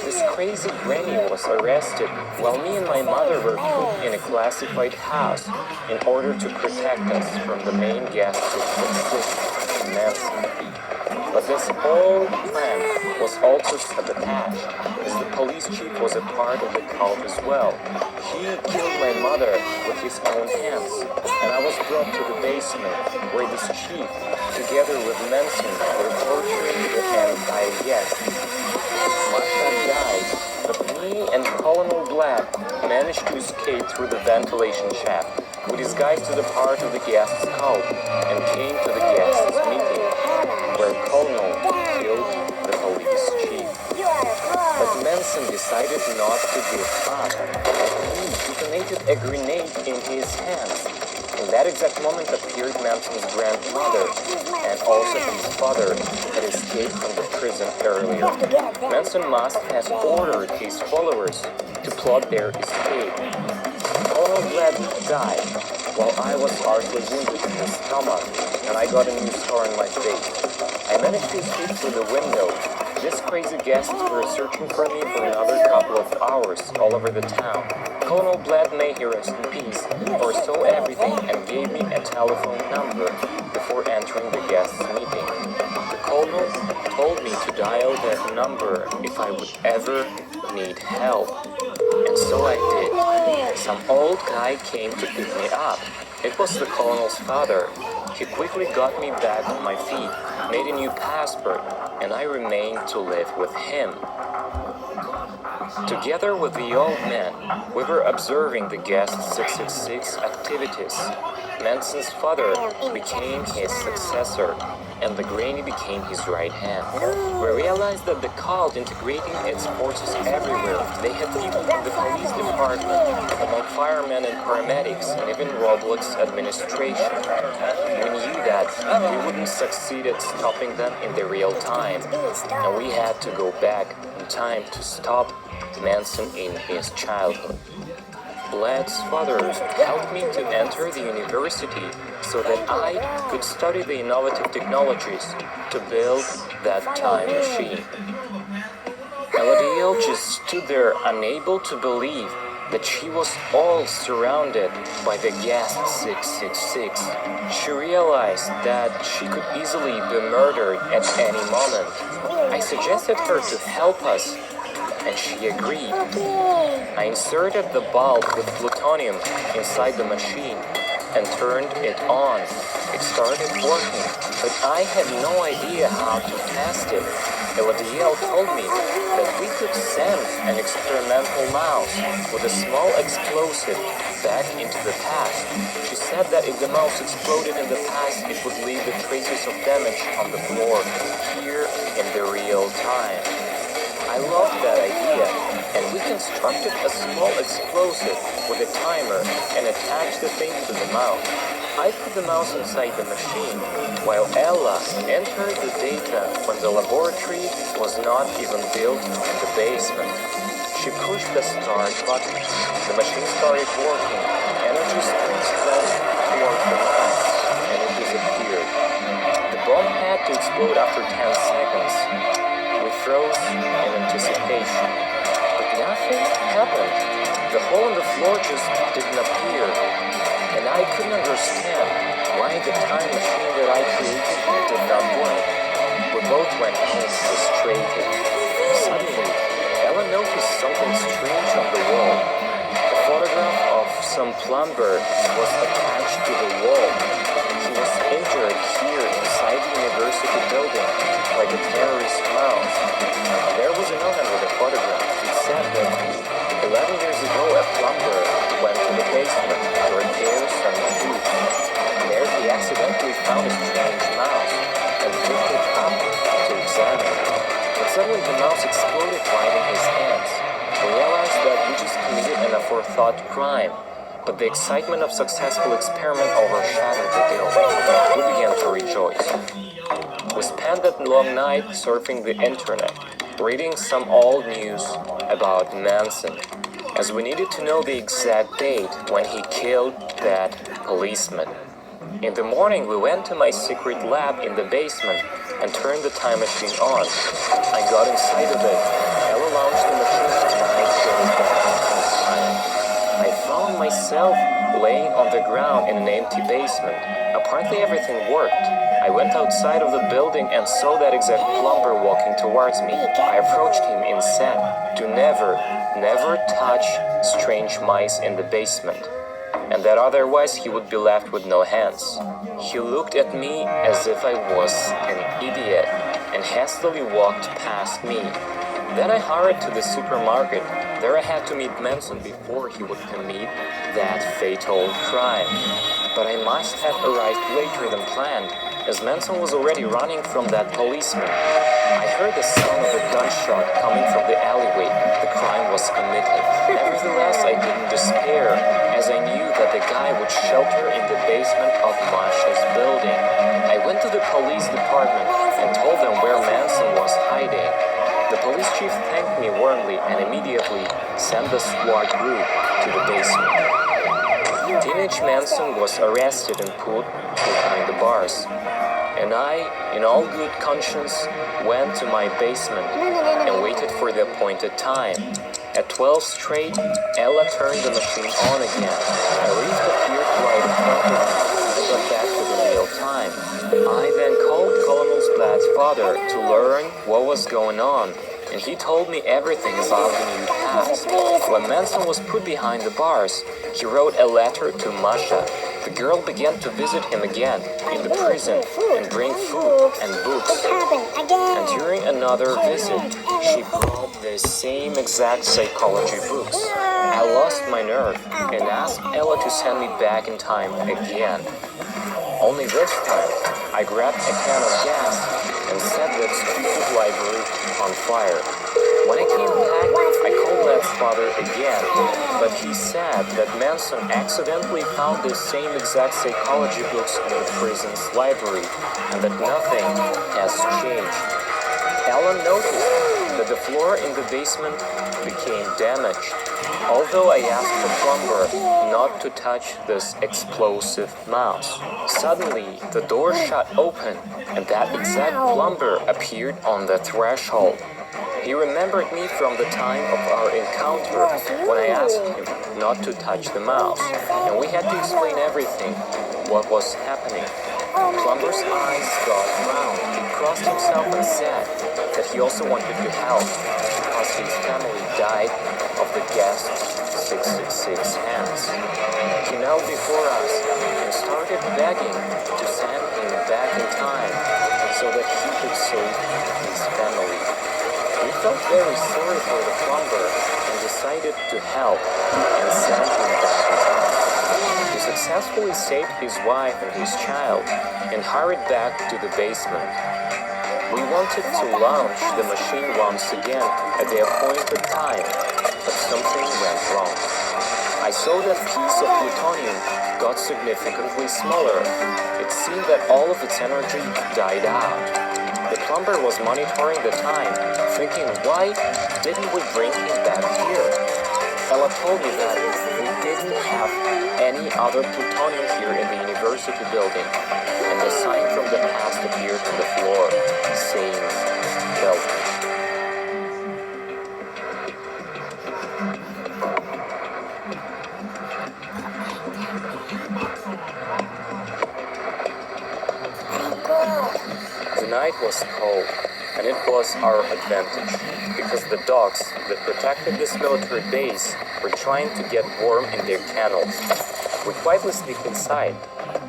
This crazy granny was arrested while me and my mother were put in a classified house in order to protect us from the main gas system, Manson. But this whole plan was also sabotaged, as the police chief was a part of the cult as well. He killed my mother with his own hands, and I was brought to the basement where this chief, together with Manson, were torturing the anti-guests. Masha died, but me and Colonel Black managed to escape through the ventilation shaft. We disguised as a part of the guests' cult and came to the guests' meeting, where Colonel killed the police chief. But Manson decided not to give up. He detonated a grenade in his hands. In that exact moment appeared Manson's grandmother, and also his father had escaped from the prison earlier. Manson must have ordered his followers to plot their escape. Colonel Glad died, while I was hardly wounded in the stomach, and I got a new scar on my face. I managed to escape through the window, These crazy guests were searching for me for another couple of hours all over the town. Colonel Bled, may he rest in peace, foresaw everything and gave me a telephone number before entering the guests' meeting. The colonel told me to dial that number if I would ever need help. And so I did. Some old guy came to pick me up. It was the colonel's father. He quickly got me back on my feet, made a new passport, and I remained to live with him. Together with the old man, we were observing the guest 666 activities. Manson's father became his successor, and the granny became his right hand. We realized that the cult integrating its forces everywhere. They had people in the police department, among firemen and paramedics, and even Roblox administration. We knew that we wouldn't succeed at stopping them in the real time, and we had to go back in time to stop Manson in his childhood. Bled's father helped me to enter the university so that I could study the innovative technologies to build that time machine. Elodie just stood there unable to believe that she was all surrounded by the guest 666. She realized that she could easily be murdered at any moment. I suggested her to help us, and she agreed. I inserted the bulb with plutonium inside the machine and turned it on. It started working, but I had no idea how to test it. Elodiel told me that we could send an experimental mouse with a small explosive back into the past. She said that if the mouse exploded in the past, it would leave the traces of damage on the floor here in the real time. I loved that idea, and we constructed a small explosive with a timer and attached the thing to the mouse. I put the mouse inside the machine, while Ella entered the data when the laboratory was not even built in the basement. She pushed the start button. The machine started working. Energy streams flowed toward the mouse, and it disappeared. The bomb had to explode after 10 seconds. We froze in anticipation, but nothing happened. The hole in the floor just didn't appear, and I couldn't understand why the time machine that I created did not work. We both went home frustrated. Suddenly, Ella noticed something strange on the wall. A photograph of some plumber was attached to the wall. He was injured here inside the university building, like a terrorist mouse. There was a note under the photograph. It said that 11 years ago a plumber went to the basement to repair some tube. There he accidentally found a strange mouse and picked it up to examine it. But suddenly the mouse exploded right in his hands. We realized that we just committed an aforethought crime. But the excitement of successful experiment overshadowed the guilt. We began to rejoice. We spent that long night surfing the internet, reading some old news about Manson, as we needed to know the exact date when he killed that policeman. In the morning, we went to my secret lab in the basement and turned the time machine on. I got inside of it. Ella launched the machine and I drove back inside. I found myself laying on the ground in an empty basement. Apparently everything worked. I went outside of the building and saw that exact plumber walking towards me. I approached him and said to never touch strange mice in the basement, and that otherwise he would be left with no hands. He looked at me as if I was an idiot and hastily walked past me. Then I hurried to the supermarket. There I had to meet Manson before he would commit that fatal crime. But I must have arrived later than planned, as Manson was already running from that policeman. I heard the sound of a gunshot coming from the alleyway. The crime was committed. Nevertheless, I didn't despair, as I knew that the guy would shelter in the basement of Masha's building. I went to the police department and told them where Manson was hiding. The police chief thanked me warmly and immediately sent the SWAT group to the basement. Teenage Manson was arrested and put behind the bars. And I, in all good conscience, went to my basement and waited for the appointed time. At 12 straight, Ella turned the machine on again. A reef appeared right in front of me. I got back to the real time. I then called Colonel Splat's father to learn what was going on, and he told me everything about the new past. When Manson was put behind the bars, he wrote a letter to Masha. The girl began to visit him again in the prison and bring food and books. And during another visit, she brought the same exact psychology books. I lost my nerve and asked Ella to send me back in time again. Only this time, I grabbed a can of gas and set that stupid library on fire. When I came back, I called Led's father again, but he said that Manson accidentally found the same exact psychology books in the prison's library, and that nothing has changed. Ella noticed that the floor in the basement became damaged, although I asked the plumber not to touch this explosive mouse. Suddenly, the door shut open, and that exact plumber appeared on the threshold. He remembered me from the time of our encounter when I asked him not to touch the mouse, and we had to explain everything, what was happening. Plumber's eyes got round. He crossed himself and said that he also wanted to help because his family died of the gas 666 hands. He knelt before us and started begging to send him back in time so that he could save his family. We felt very sorry for the plumber and decided to help and send him back in time. He successfully saved his wife and his child and hurried back to the basement. We wanted to launch the machine once again at the appointed time, but something went wrong. I saw that piece of plutonium got significantly smaller. It seemed that all of its energy died out. The plumber was monitoring the time, thinking, why didn't we bring him back here? Ella told me that we didn't have any other plutonium here in the university building, and the sign from the past appeared on the floor, saying, Belton. The night was cold, and it was our advantage, because the dogs that protected this military base were trying to get warm in their kennels. We quietly sneaked inside.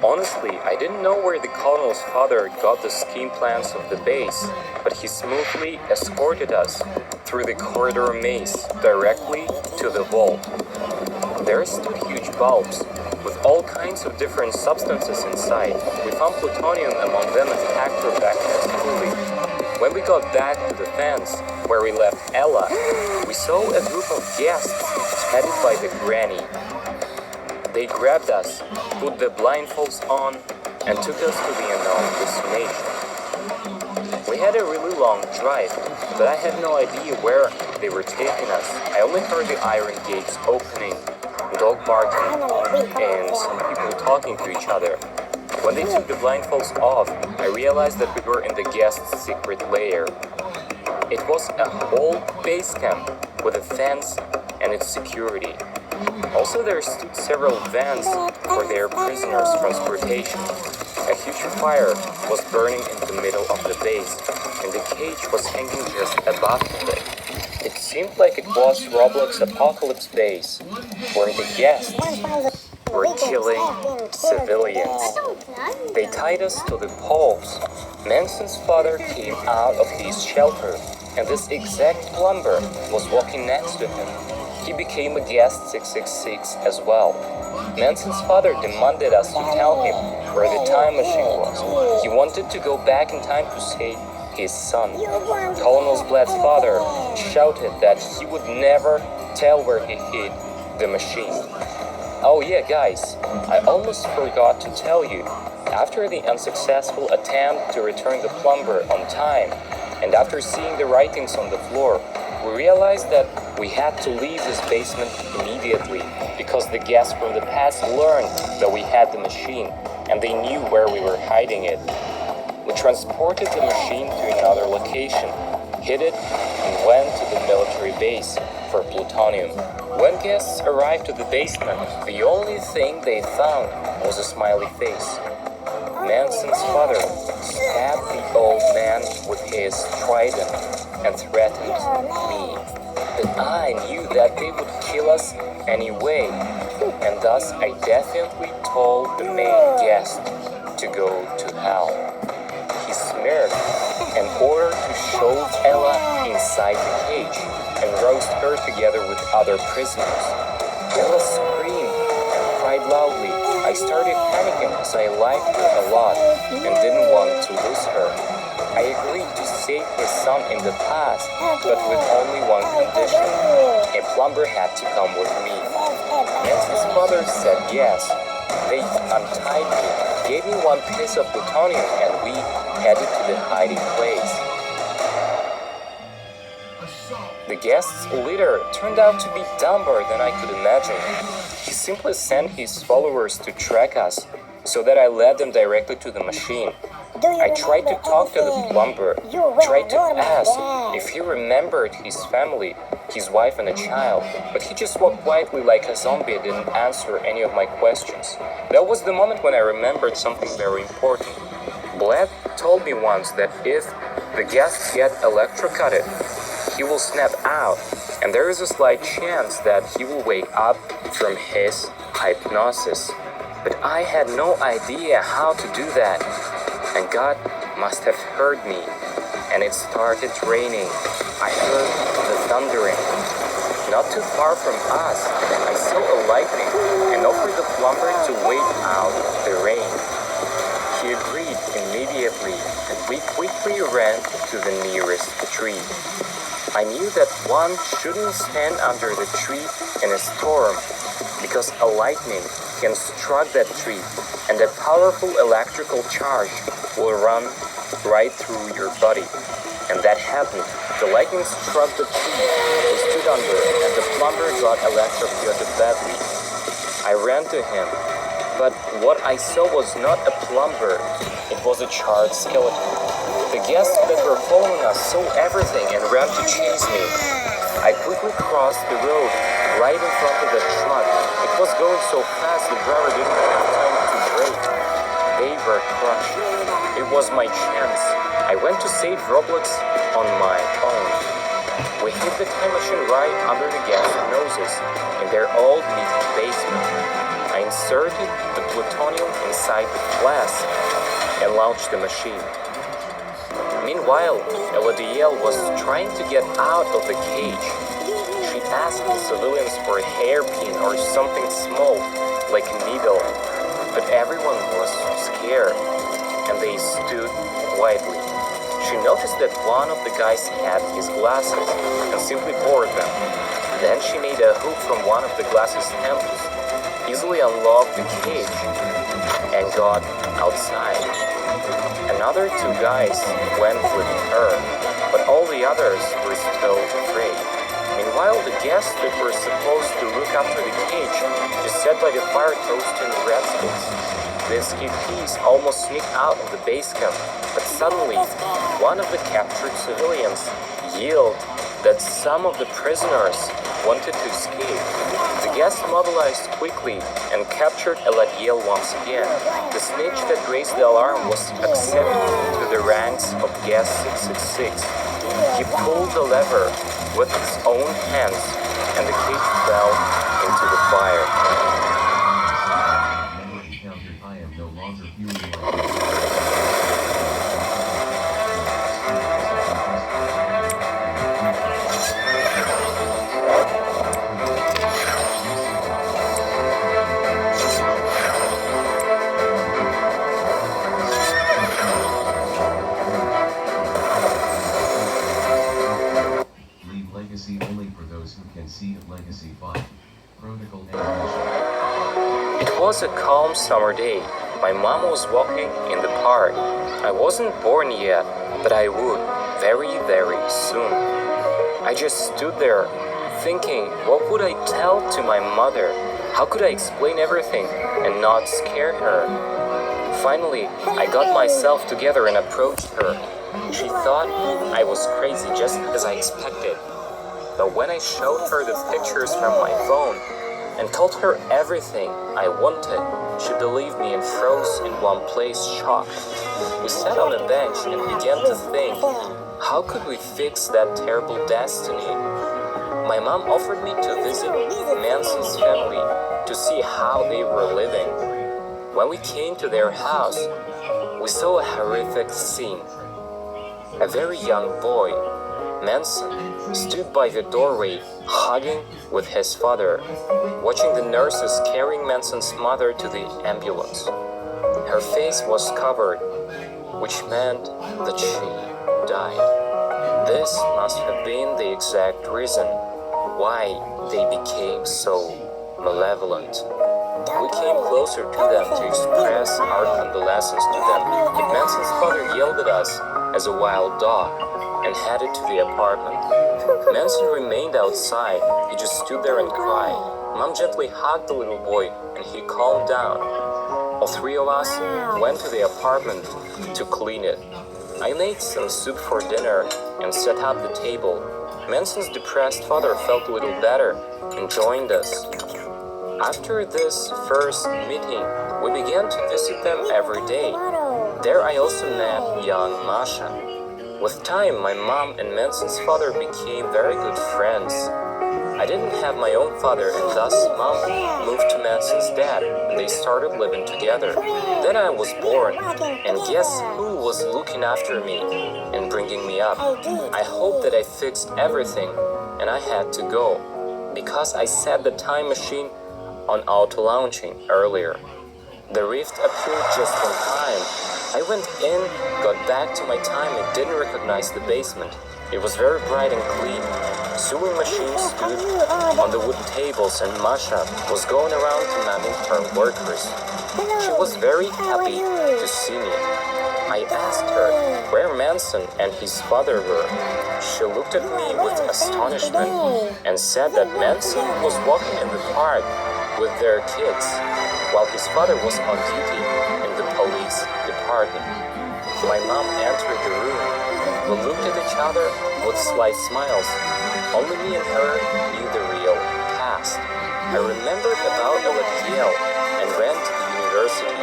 Honestly, I didn't know where the colonel's father got the scheme plans of the base, but he smoothly escorted us through the corridor maze directly to the vault. There stood huge bulbs with all kinds of different substances inside. We found plutonium among them and packed our backpacks fully. When we got back to the fence where we left Ella, we saw a group of guests headed by the granny. They grabbed us, put the blindfolds on, and took us to the unknown destination. We had a really long drive, but I had no idea where they were taking us. I only heard the iron gates opening, dog barking, and some people talking to each other. When they took the blindfolds off, I realized that we were in the guest's secret lair. It was a whole base camp with a fence and its security. Also, there stood several vans for their prisoners' transportation. A huge fire was burning in the middle of the base, and the cage was hanging just above it. It seemed like it was Roblox Apocalypse Base, where the guests were killing civilians. They tied us to the poles. Manson's father came out of his shelter, and this exact plumber was walking next to him. He became a guest 666 as well. Manson's father demanded us to tell him where the time machine was. He wanted to go back in time to save his son. Colonel Blad's father shouted that he would never tell where he hid the machine. Oh yeah, guys, I almost forgot to tell you. After the unsuccessful attempt to return the plumber on time, and after seeing the writings on the floor, we realized that we had to leave this basement immediately because the guests from the past learned that we had the machine, and they knew where we were hiding it. We transported the machine to another location, hid it, and went to the military base for plutonium. When guests arrived to the basement, the only thing they found was a smiley face. Manson's father stabbed the old man with his trident and threatened me. But I knew that they would kill us anyway, and thus I definitely told the main guest to go to hell. He smirked and ordered to shove Ella inside the cage and roast her together with other prisoners. Ella screamed and cried loudly. I started panicking as I liked her a lot and didn't want to lose her. I agreed to save his son in the past, but with only one condition. A plumber had to come with me. Manson's mother said yes. They untied me, gave me one piece of plutonium, and we headed to the hiding place. The guest's leader turned out to be dumber than I could imagine. He simply sent his followers to track us, so that I led them directly to the machine. I tried to talk to the plumber, tried to ask if he remembered his family, his wife and a child, but he just walked quietly like a zombie and didn't answer any of my questions. That was the moment when I remembered something very important. Bled told me once that if the guests get electrocuted, he will snap out, and there is a slight chance that he will wake up from his hypnosis. But I had no idea how to do that, and God must have heard me, and it started raining. I heard the thundering. Not too far from us, I saw a lightning and offered the plumber to wait out the rain. He agreed immediately, and we quickly ran to the nearest tree. I knew that one shouldn't stand under the tree in a storm, because a lightning can strike that tree, and a powerful electrical charge will run right through your body. And that happened. The lightning struck the tree we stood under, and the plumber got electrocuted badly. I ran to him, but what I saw was not a plumber, it was a charred skeleton. The guests that were following us saw everything and ran to chase me. I quickly crossed the road right in front of the truck. It was going so fast the driver didn't have time to brake. They were crushed. It was my chance. I went to save Roblox on my own. We hid the time machine right under the guests' noses in their old meeting basement. I inserted the plutonium inside the flask and launched the machine. Meanwhile, Eladiel was trying to get out of the cage. She asked the civilians for a hairpin or something small, like a needle, but everyone was scared, and they stood quietly. She noticed that one of the guys had his glasses and simply borrowed them. Then she made a hook from one of the glasses' handles, easily unlocked the cage, and got outside. Another two guys went with her, but all the others were still afraid. Meanwhile, the guests that were supposed to look after the cage just sat by the fire toasting breadsticks. The escapees almost sneaked out of the base camp, but suddenly, one of the captured civilians yelled that some of the prisoners wanted to escape. The guests mobilized quickly and captured Eladiel once again. The snitch that raised the alarm was accepted to the ranks of guest 666. He pulled the lever with his own hands, and the cage fell into the fire. I am no longer fueling my legacy only for those who can see it. Legacy 5. Protocol animation. It was a calm summer day. My mom was walking in the park. I wasn't born yet, but I would very, very soon. I just stood there thinking, what would I tell to my mother? How could I explain everything and not scare her? Finally, I got myself together and approached her. She thought I was crazy just as I expected. But when I showed her the pictures from my phone and told her everything I wanted, she believed me and froze in one place shocked. We sat on a bench and began to think, how could we fix that terrible destiny? My mom offered me to visit Manson's family to see how they were living. When we came to their house, we saw a horrific scene. A very young boy, Manson, stood by the doorway, hugging with his father, watching the nurses carrying Manson's mother to the ambulance. Her face was covered, which meant that she died. This must have been the exact reason why they became so malevolent. We came closer to them to express our condolences to them, but Manson's father yelled at us as a wild dog and headed to the apartment. Manson remained outside. He just stood there and cried. Mom gently hugged the little boy and he calmed down. All three of us went to the apartment to clean it. I made some soup for dinner and set up the table. Manson's depressed father felt a little better and joined us. After this first meeting, we began to visit them every day. There I also met young Masha. With time, my mom and Manson's father became very good friends. I didn't have my own father, and thus Mom moved to Manson's dad, and they started living together. Then I was born, and guess who was looking after me and bringing me up? I hoped that I fixed everything, and I had to go, because I set the time machine on auto-launching earlier. The rift appeared just in time. I went in, got back to my time, and didn't recognize the basement. It was very bright and clean. Sewing machines stood on the wooden tables and Masha was going around commanding her workers. She was very happy to see me. I asked her where Manson and his father were. She looked at me with astonishment and said that Manson was walking in the park with their kids while his father was on duty in the police department. My mom entered the room. We looked at each other with slight smiles. Only me and her knew the real past. I remembered about Ella at Yale and ran to the university,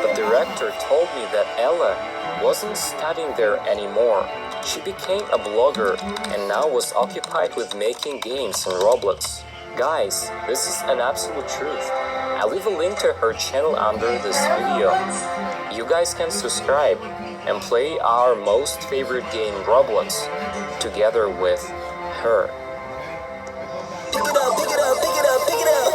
but the rector told me that Ella wasn't studying there anymore. She became a blogger and now was occupied with making games in Roblox. Guys, this is an absolute truth. I'll leave a link to her channel under this video. You guys can subscribe and play our most favorite game, Roblox, together with her. Pick it up, pick it up, pick it up, pick it up.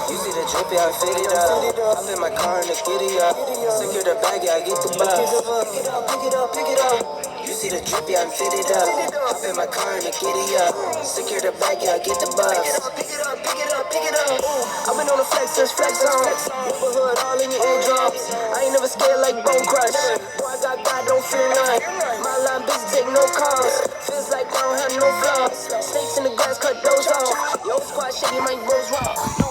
You see the drip, yeah, I fit it up. Hop in my car and the giddy up. Secure the bag, yeah, I get the bus. Pick it up, pick it up, pick it up. You see the drip, yeah, I'm fitted up. Hop in my car and the giddy up. Secure the bag, yeah, I get the bus. Pick it up, pick it up, pick it up. I've been on the flex since flex on. Neighborhood all in your eardrums. I ain't never scared like Bone Crush. Boy, I got God, don't fear none. My line busy, take no calls. Feels like I don't have no flaws. Snakes in the grass, cut those off. Yo, squad shit, you might bros raw.